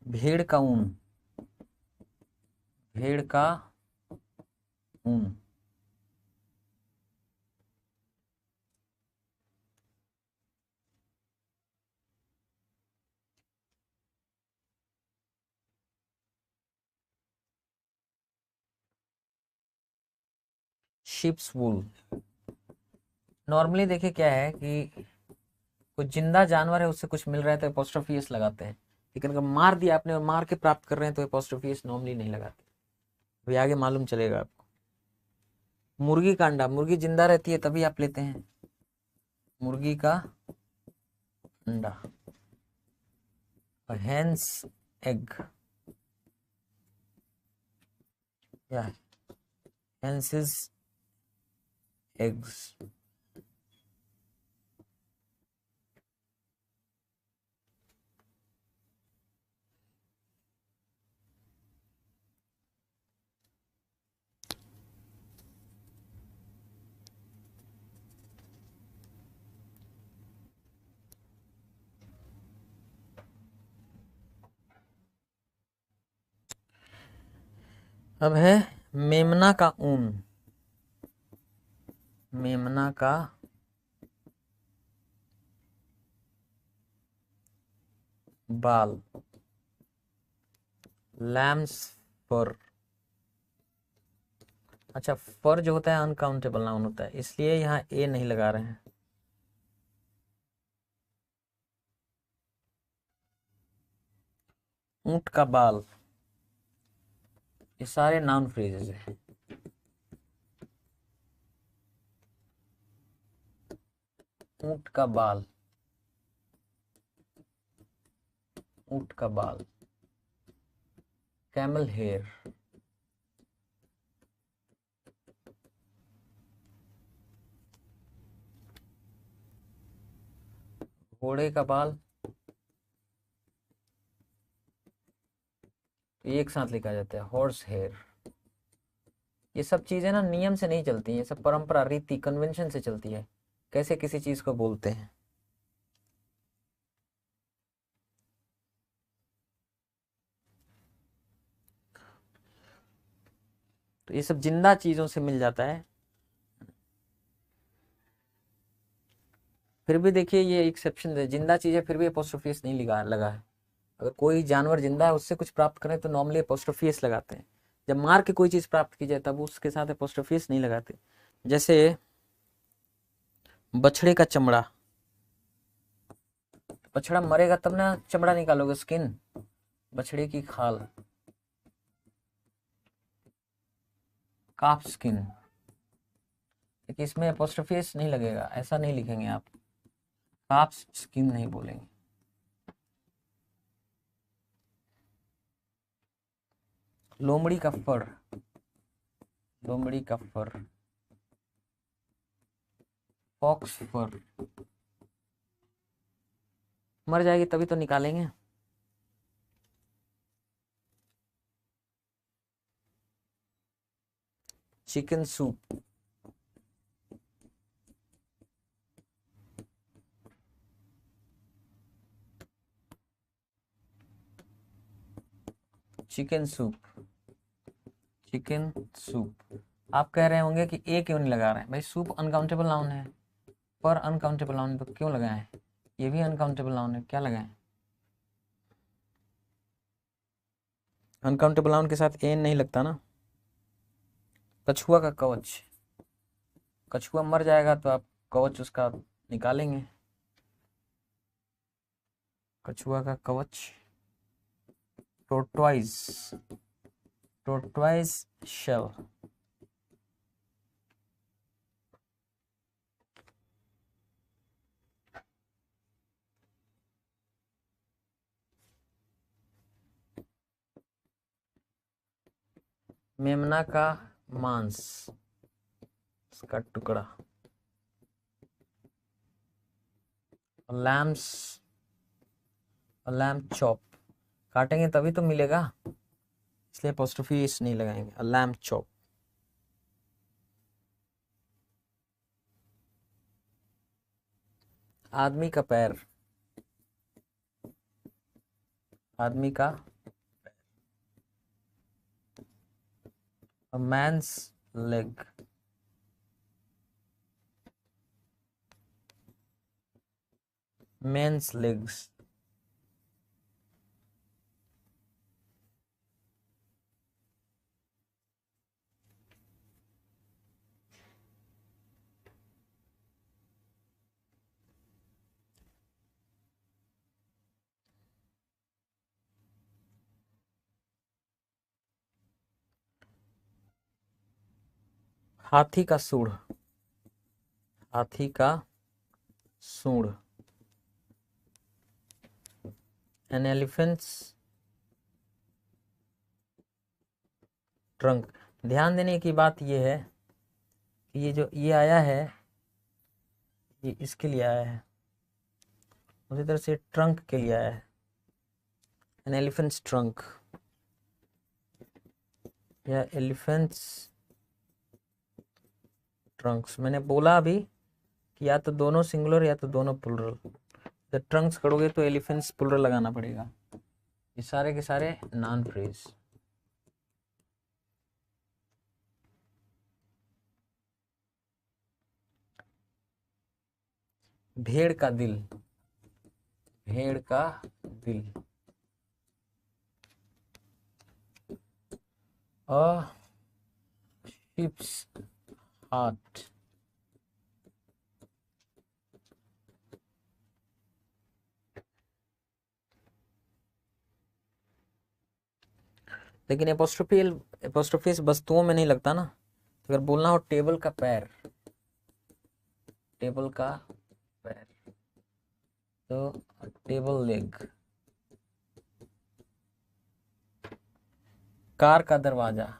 भेड़ का ऊन, भेड़ का ऊन। शिप्स वूल। नॉर्मली देखिए क्या है कि कुछ जिंदा जानवर है उससे कुछ मिल रहा है तो एपोस्ट्रोफी एस लगाते हैं, लेकिन अगर मार दिया आपने और मार के प्राप्त कर रहे हैं तो एपोस्ट्रोफी एस नॉर्मली नहीं लगाते। अभी आगे मालूम चलेगा आपको। मुर्गी का अंडा, मुर्गी जिंदा रहती है तभी आप लेते हैं, मुर्गी का अंडा। हेंस एग या हेंसिस एग्स। अब है मेमना का ऊन, मेमना का बाल, लैम्स फर। अच्छा, फर जो होता है अनकाउंटेबल नाउन होता है, इसलिए यहाँ ए नहीं लगा रहे हैं। ऊंट का बाल, ये सारे नाउन फ्रेजेस हैं। ऊंट का बाल, ऊंट का बाल, कैमल हेयर, घोड़े का बाल, एक साथ लिखा जाता है हॉर्स हेयर। ये सब चीजें ना नियम से नहीं चलती, ये सब परंपरा, रीति, कन्वेंशन से चलती है, कैसे किसी चीज को बोलते हैं। तो ये सब जिंदा चीजों से मिल जाता है। फिर भी देखिए ये एक्सेप्शन है, जिंदा चीज है फिर भी एपोस्ट्रोफी नहीं लगा है। अगर कोई जानवर जिंदा है उससे कुछ प्राप्त करें तो नॉर्मली एपोस्ट्रोफी लगाते हैं। जब मार के कोई चीज प्राप्त की जाए तब उसके साथ एपोस्ट्रोफी नहीं लगाते। जैसे बछड़े का चमड़ा, बछड़ा मरेगा तब ना चमड़ा निकालोगे, स्किन, बछड़े की खाल, काफ स्किन। लेकिन इसमें एपोस्ट्रोफी नहीं लगेगा, ऐसा नहीं लिखेंगे आप, काफ स्किन नहीं बोलेंगे। लोमड़ी का फर, लोमड़ी का फर, फॉक्स फर। मर जाएगी तभी तो निकालेंगे। Chicken soup, chicken soup, chicken soup. आप कह रहे होंगे कि ए क्यों नहीं लगा रहे हैं भाई, सूप अनकाउंटेबल नाउन है, पर अनकाउंटेबल नाउन तो क्यों लगाए, ये भी अनकाउंटेबल नाउन है, क्या लगाए। अनकाउंटेबल नाउन के साथ ए नहीं लगता ना। कछुआ का कवच, कछुआ मर जाएगा तो आप कवच उसका निकालेंगे, कछुआ का कवच। टोर्टवाइज, टोर्टवाइज शेल, मेमना का मांस, इसका टुकड़ा। लैम्स, लैम्प चॉप, काटेंगे तभी तो मिलेगा, इसलिए एपोस्ट्रोफी नहीं लगाएंगे। Lamp chop. आदमी का पैर, आदमी का, a man's leg, men's legs। हाथी का सूंड, हाथी का सूंड, एन एलिफेंट्स ट्रंक। ध्यान देने की बात यह है कि ये जो ये आया है ये इसके लिए आया है, उसी तरह से ट्रंक के लिए आया है, एन एलिफेंट्स ट्रंक या एलिफेंट्स ट्रंक्स। मैंने बोला अभी कि या तो दोनों सिंगुलर या तो दोनों प्लुरल। जब ट्रंक्स करोगे तो एलिफेंट्स प्लुरल लगाना पड़ेगा। ये सारे के सारे नॉन फ्रेज। भेड़ का दिल, भेड़ का दिल। अ sheep's heart, लेकिन एपोस्ट्रोफी वस्तुओं में नहीं लगता ना। अगर बोलना हो टेबल का पैर, टेबल का पैर, तो टेबल लेग। कार का दरवाजा,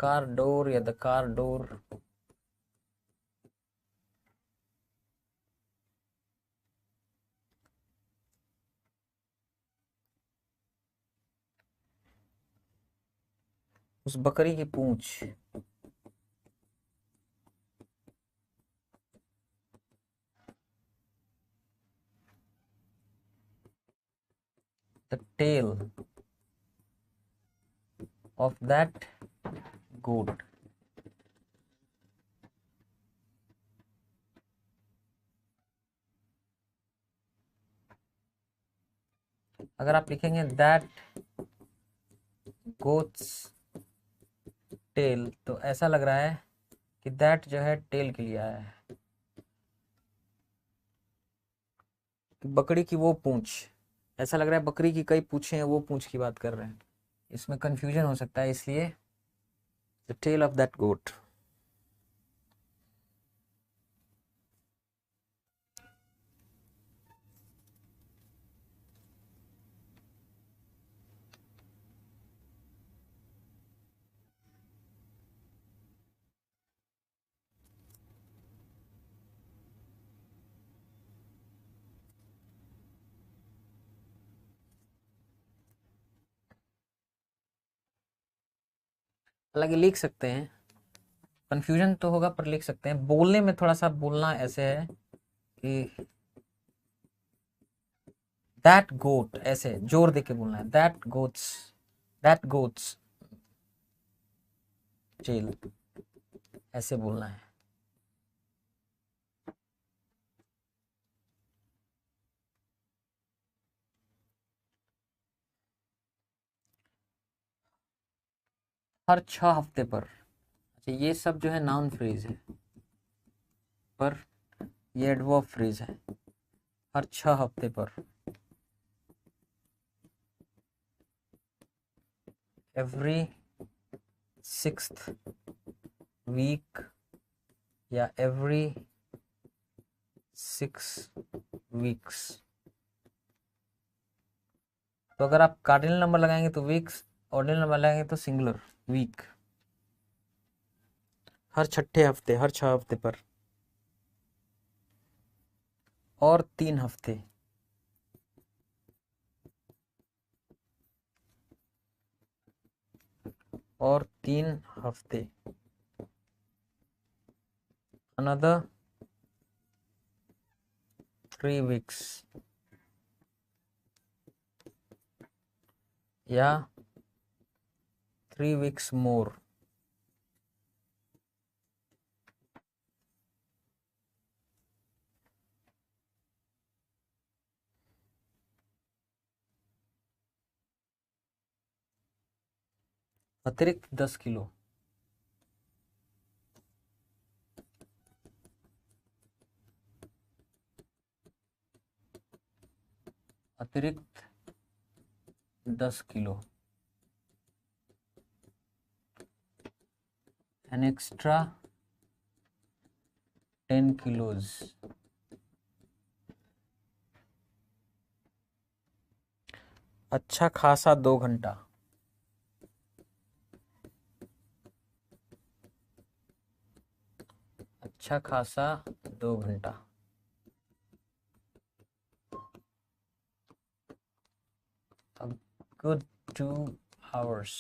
कार डोर या द कार डोर। उस बकरी की पूंछ, द टेल ऑफ दैट गोट। अगर आप लिखेंगे दैट गोट्स टेल, तो ऐसा लग रहा है कि दैट जो है टेल के लिए आया है, बकरी की वो पूंछ। ऐसा लग रहा है बकरी की कई पूंछें हैं, वो पूंछ की बात कर रहे हैं। इसमें कंफ्यूजन हो सकता है, इसलिए द टेल ऑफ दैट गोट। हालांकि लिख सकते हैं, कंफ्यूजन तो होगा पर लिख सकते हैं। बोलने में थोड़ा सा बोलना ऐसे है कि दैट गोट, ऐसे जोर देके बोलना है, दैट गोट्स टेल, ऐसे बोलना है। हर 6 हफ्ते पर, अच्छा ये सब जो है नाउन फ्रेज है, पर ये एडवर्ब फ्रेज है। हर 6 हफ्ते पर, एवरी 6th वीक या एवरी 6 वीक्स। तो अगर आप कार्डिनल नंबर लगाएंगे तो वीक्स, ऑर्डिनल नंबर लगाएंगे तो सिंगुलर वीक। हर 6 हफ्ते, हर 6 हफ्ते पर। और 3 हफ्ते, और 3 हफ्ते। अनदर 3 वीक्स, या 3 वीक्स मोर। अतिरिक्त 10 किलो, अतिरिक्त 10 किलो, एन एक्स्ट्रा 10 किलोज। अच्छा खासा 2 घंटा, अच्छा खासा 2 घंटा। A good 2 hours।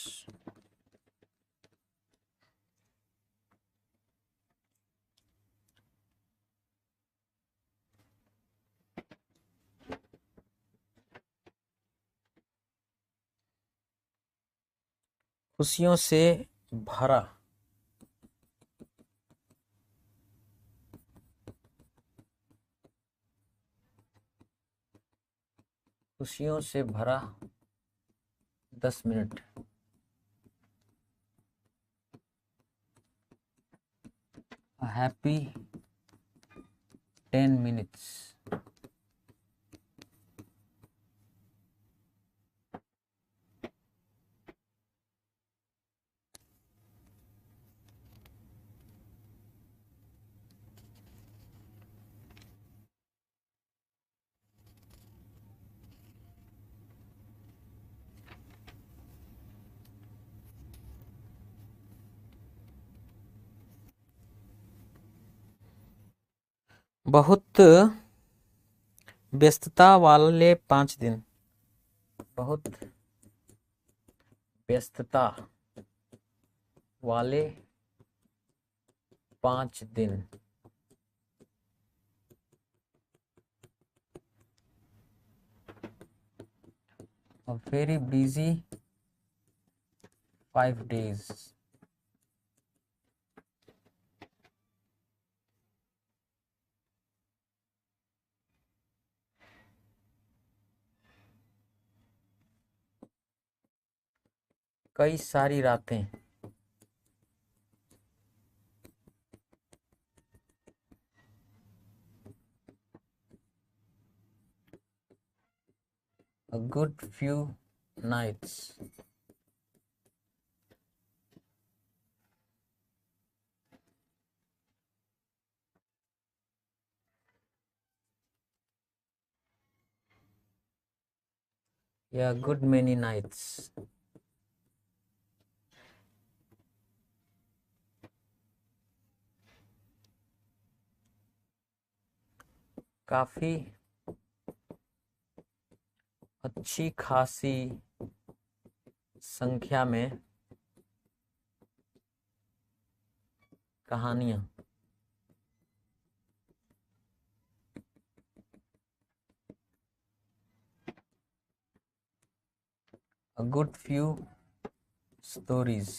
खुशियों से भरा, खुशियों से भरा 10 मिनट। Happy 10 minutes. बहुत व्यस्तता वाले 5 दिन। बहुत व्यस्तता वाले 5 दिन। A very busy 5 days। कई सारी रातें। A good few nights। या good many nights। काफी अच्छी खासी संख्या में कहानियां। A good few stories।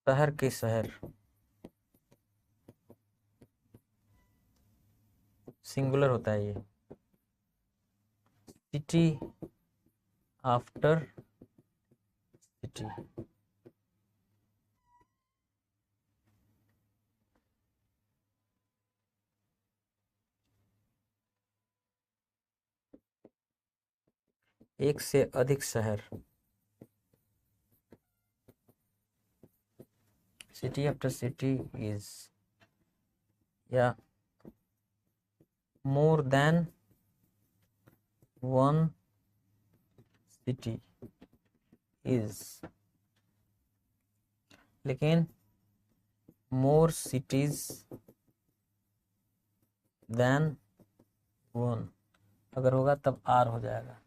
शहर के शहर। सिंगुलर होता है ये। City after city. एक से अधिक शहर। सिटी आफ्टर सिटी इज या more than one city is. लेकिन मोर सिटीज देन वन अगर होगा तब आर हो जाएगा।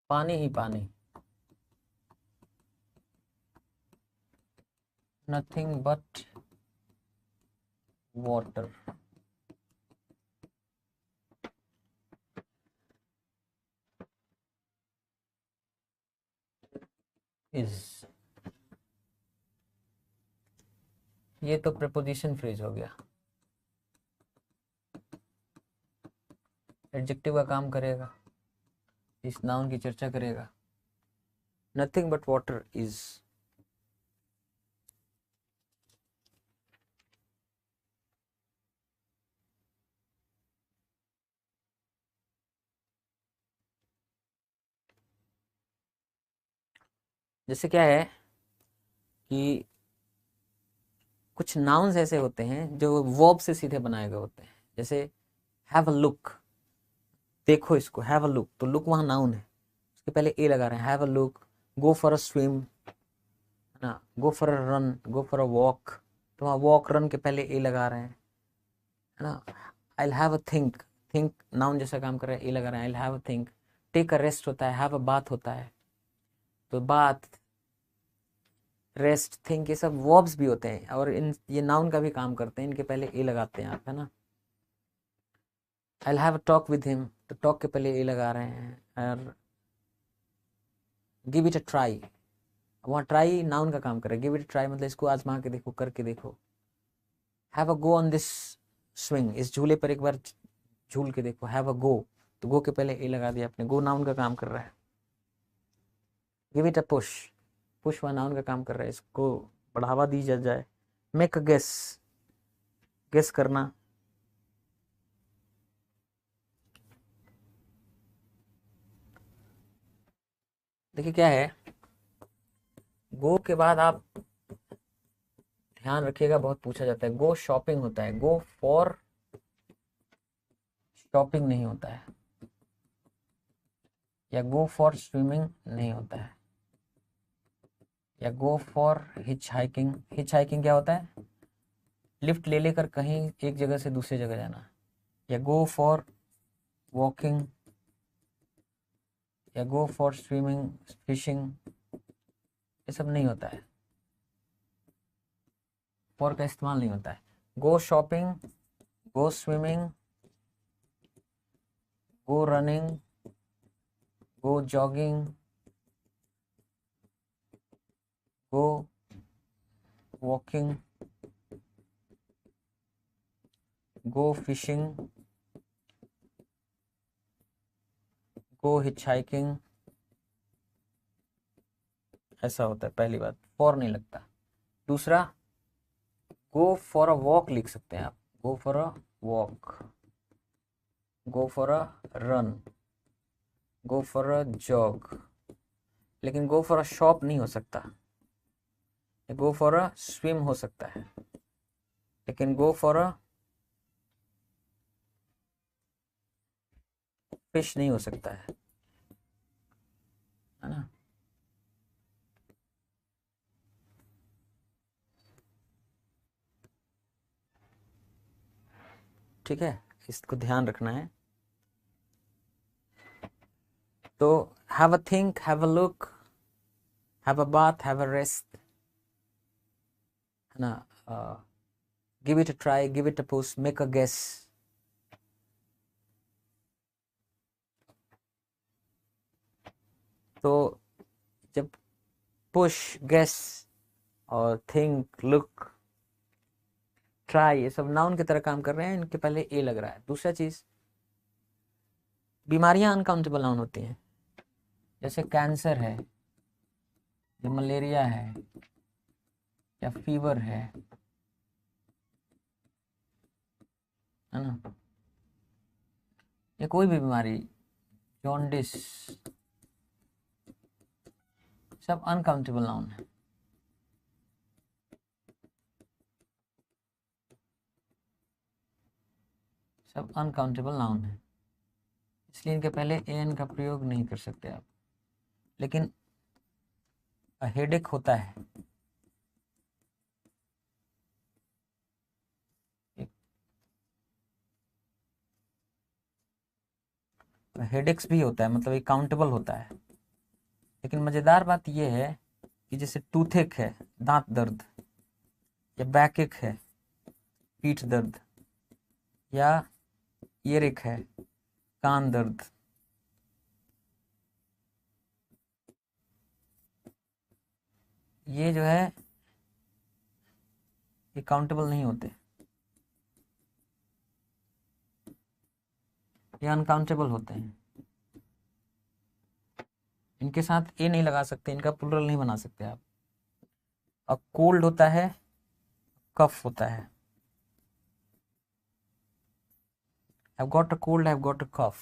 पानी ही पानी। Nothing but water is. ये तो प्रीपोजिशन फ्रेज हो गया। एडजेक्टिव का काम करेगा, इस नाउन की चर्चा करेगा। Nothing but water is. जैसे क्या है कि कुछ नाउन्स ऐसे होते हैं जो वर्ब से सीधे बनाए गए होते हैं। जैसे हैव अ लुक, देखो इसको, हैव अ लुक, तो लुक वहां नाउन है, उसके पहले ए लगा रहे हैं। Have a look, go for a swim, है ना, go for a run, go for a walk, तो वहाँ वॉक रन के पहले ए लगा रहे हैं, है ना। I have a think, think noun जैसा काम कर रहा है, ए लगा रहे हैं। I have a think, take a rest होता है, हैव अ बाथ होता है, तो बाथ, रेस्ट, थिंक, ये सब वर्ब्स भी होते हैं और इन ये नाउन का भी काम करते हैं, इनके पहले ए लगाते हैं आप, है ना। I have a talk with him, तो टॉक के पहले ए लगा रहे हैं। और गिव इट अ ट्राई, वहाँ ट्राई नाउन का काम कर रहा है, गिव इट अ ट्राई मतलब इसको आजमा के देखो, करके देखो। Have a go on this swing, इस झूले पर एक बार झूल के देखो, हैव अ गो, तो गो के पहले ए लगा दिया आपने, गो नाउन का काम कर रहा है। Give it a push, push व नाउन का काम कर रहा है, इसको बढ़ावा दी जाए। मेक अ गेस, गेस करना। देखिए क्या है, गो के बाद आप ध्यान रखिएगा, बहुत पूछा जाता है। गो शॉपिंग होता है, गो फॉर शॉपिंग नहीं होता है, या गो फॉर स्विमिंग नहीं होता है, या go for hitch hiking. Hitch hiking क्या होता है, लिफ्ट ले लेकर कहीं एक जगह से दूसरी जगह जाना। या गो फॉर वॉकिंग, या गो फॉर स्विमिंग, फिशिंग, ये सब नहीं होता है, फॉर का इस्तेमाल नहीं होता है। गो शॉपिंग, गो स्विमिंग, गो रनिंग, गो जॉगिंग, गो वॉकिंग, गो फिशिंग, गो हिचहाइकिंग, ऐसा होता है। पहली बात, फॉर नहीं लगता। दूसरा, गो फॉर अ वॉक लिख सकते हैं आप, go for a walk, go for a run, go for a jog, लेकिन गो फॉर अ शॉप नहीं हो सकता। गो फॉर अ स्विम हो सकता है, लेकिन गो फॉर अ फिश नहीं हो सकता है ना। ठीक है, इसको ध्यान रखना है। तो have a think, have a look, have a bath, have a rest, है ना। Give it a try, give it a push, make a guess. तो जब पुश, गेस और थिंक, लुक, ट्राई, ये सब नाउन की तरह काम कर रहे हैं, इनके पहले ए लग रहा है। दूसरा चीज, बीमारियां अनकाउंटेबल नाउन होती हैं, जैसे कैंसर है, या मलेरिया है, या फीवर है ना, या कोई भी बीमारी, जॉन्डिस, सब अनकाउंटेबल नाउन है। सब अनकाउंटेबल नाउन है, इसलिए इनके पहले एन का प्रयोग नहीं कर सकते आप। लेकिन हेडेक होता है, हेडेक्स भी होता है, मतलब ये काउंटेबल होता है। लेकिन मजेदार बात यह है कि जैसे टूथेक है, दांत दर्द, या बैक है, पीठ दर्द, या ईयरिक है, कान दर्द, ये जो है ये काउंटेबल नहीं होते, ये अनकाउंटेबल होते हैं। इनके साथ ए नहीं लगा सकते, इनका प्लूरल नहीं बना सकते आप। अब कोल्ड होता है, कफ होता है। I've got a cold, I've got a cough,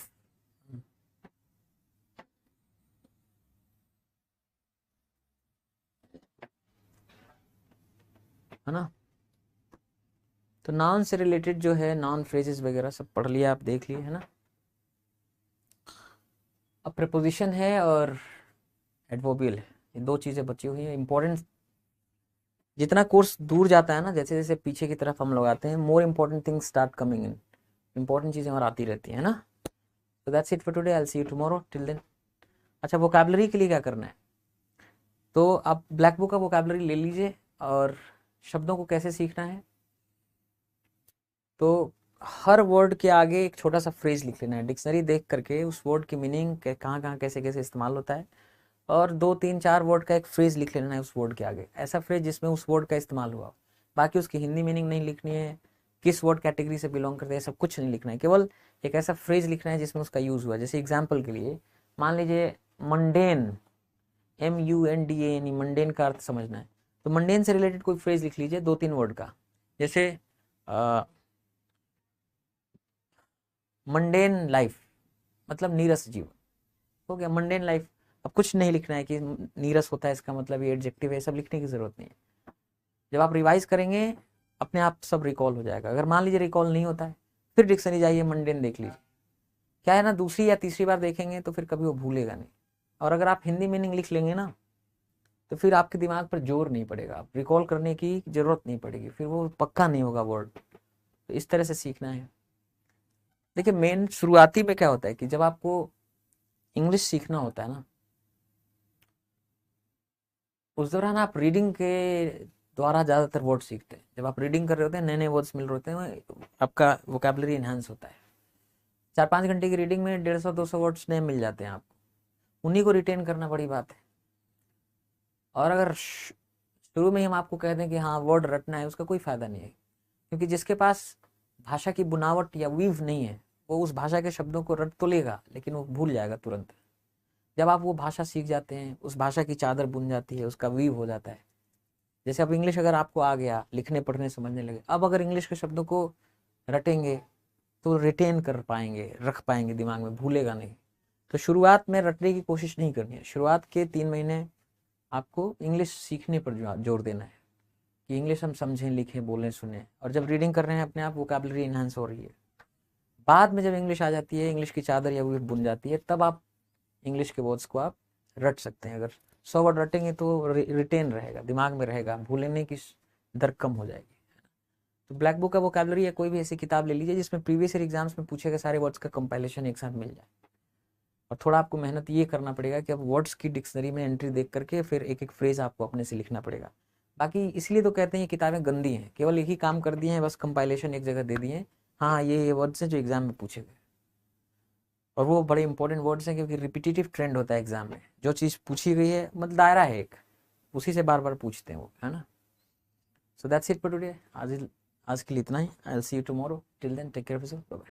है ना। तो नाउन से रिलेटेड जो है, नाउन फ्रेजेस वगैरह सब पढ़ लिया आप, देख लिए, है ना। अब प्रीपोजिशन है और एडवर्बियल है, ये दो चीज़ें बची हुई है। इंपॉर्टेंट जितना कोर्स दूर जाता है ना, जैसे जैसे पीछे की तरफ हम लोग आते हैं, more important things start coming in, important चीज़ें और आती रहती है ना। तो that's it for today, I will see you tomorrow, till then. अच्छा, वोकैबलरी के लिए क्या करना है, तो आप ब्लैक बुक का वोकैबलरी ले लीजिए, और शब्दों को कैसे सीखना है, तो हर वर्ड के आगे एक छोटा सा फ्रेज लिख लेना है, डिक्शनरी देख करके उस वर्ड की मीनिंग कहाँ कहाँ कैसे कैसे इस्तेमाल होता है, और 2 3 4 वर्ड का एक फ्रेज लिख लेना है उस वर्ड के आगे, ऐसा फ्रेज जिसमें उस वर्ड का इस्तेमाल हुआ। बाकी उसकी हिंदी मीनिंग नहीं लिखनी है, किस वर्ड कैटेगरी से बिलोंग करते हैं, सब कुछ नहीं लिखना है, केवल एक ऐसा फ्रेज लिखना है जिसमें उसका यूज़ हुआ। जैसे एग्जाम्पल के लिए मान लीजिए मंडेन, MUNDAN, मंडेन का अर्थ समझना है, तो मंडेन से रिलेटेड कोई फ्रेज लिख लीजिए 2 3 वर्ड का। जैसे मंडेन लाइफ मतलब नीरस जीवन, हो गया मंडेन लाइफ। अब कुछ नहीं लिखना है कि नीरस होता है इसका मतलब ये एडजेक्टिव है, सब लिखने की जरूरत नहीं है। जब आप रिवाइज करेंगे अपने आप सब रिकॉल हो जाएगा। अगर मान लीजिए रिकॉल नहीं होता है, फिर डिक्शनरी जाइए, मंडेन देख लीजिए, क्या है ना, दूसरी या तीसरी बार देखेंगे तो फिर कभी वो भूलेगा नहीं। और अगर आप हिंदी मीनिंग लिख लेंगे ना, तो फिर आपके दिमाग पर जोर नहीं पड़ेगा, आप रिकॉल करने की जरूरत नहीं पड़ेगी, फिर वो पक्का नहीं होगा वर्ड। तो इस तरह से सीखना है। देखिए मेन शुरुआती में क्या होता है कि जब आपको इंग्लिश सीखना होता है ना, उस दौरान आप रीडिंग के द्वारा ज़्यादातर वर्ड सीखते हैं। जब आप रीडिंग कर रहे होते हैं, नए नए वर्ड्स मिल रहे होते हैं, आपका वोकैबलरी इन्हांस होता है। 4 5 घंटे की रीडिंग में 150 200 वर्ड्स नए मिल जाते हैं आपको, उन्हीं को रिटेन करना बड़ी बात है। और अगर शुरू में ही हम आपको कह दें कि हाँ वर्ड रटना है, उसका कोई फायदा नहीं है, क्योंकि जिसके पास भाषा की बुनावट या वीव नहीं है, वो उस भाषा के शब्दों को रट तो लेगा लेकिन वो भूल जाएगा तुरंत। जब आप वो भाषा सीख जाते हैं, उस भाषा की चादर बुन जाती है, उसका वीव हो जाता है। जैसे अब इंग्लिश अगर आपको आ गया, लिखने पढ़ने समझने लगे, अब अगर इंग्लिश के शब्दों को रटेंगे तो रिटेन कर पाएंगे, रख पाएंगे दिमाग में, भूलेगा नहीं। तो शुरुआत में रटने की कोशिश नहीं करनी है, शुरुआत के 3 महीने आपको इंग्लिश सीखने पर जोर देना है, कि इंग्लिश हम समझें, लिखें, बोलें, सुने। और जब रीडिंग कर रहे हैं अपने आप वोकैबलरी इन्हांस हो रही है। बाद में जब इंग्लिश आ जाती है, इंग्लिश की चादर या वो बुन जाती है, तब आप इंग्लिश के वर्ड्स को आप रट सकते हैं। अगर 100 वर्ड रटेंगे तो रिटेन रहेगा, दिमाग में रहेगा, भूलने की दर कम हो जाएगी। तो ब्लैक बुक का वोकैबलरी या कोई भी ऐसी किताब ले लीजिए जिसमें प्रीवियस ईयर एग्जाम्स में पूछे गए सारे वर्ड्स का कंपाइलेशन एक साथ मिल जाए। और थोड़ा आपको मेहनत ये करना पड़ेगा कि अब वर्ड्स की डिक्शनरी में एंट्री देख करके फिर एक एक फ्रेज आपको अपने से लिखना पड़ेगा। बाकी इसलिए तो कहते हैं ये किताबें गंदी हैं, केवल एक ही काम कर दिए हैं, बस कंपाइलेशन एक जगह दे दिए हैं, हाँ ये वर्ड्स हैं जो एग्जाम में पूछे गए। और वो बड़े इंपॉर्टेंट वर्ड्स हैं, क्योंकि रिपीटेटिव ट्रेंड होता है एग्जाम में, जो चीज़ पूछी गई है मतलब दायरा है एक, उसी से बार बार पूछते हैं वो, है ना। So that's it for today, आज के लिए इतना ही। I will see you tomorrow, till then take care of yourself, bye bye.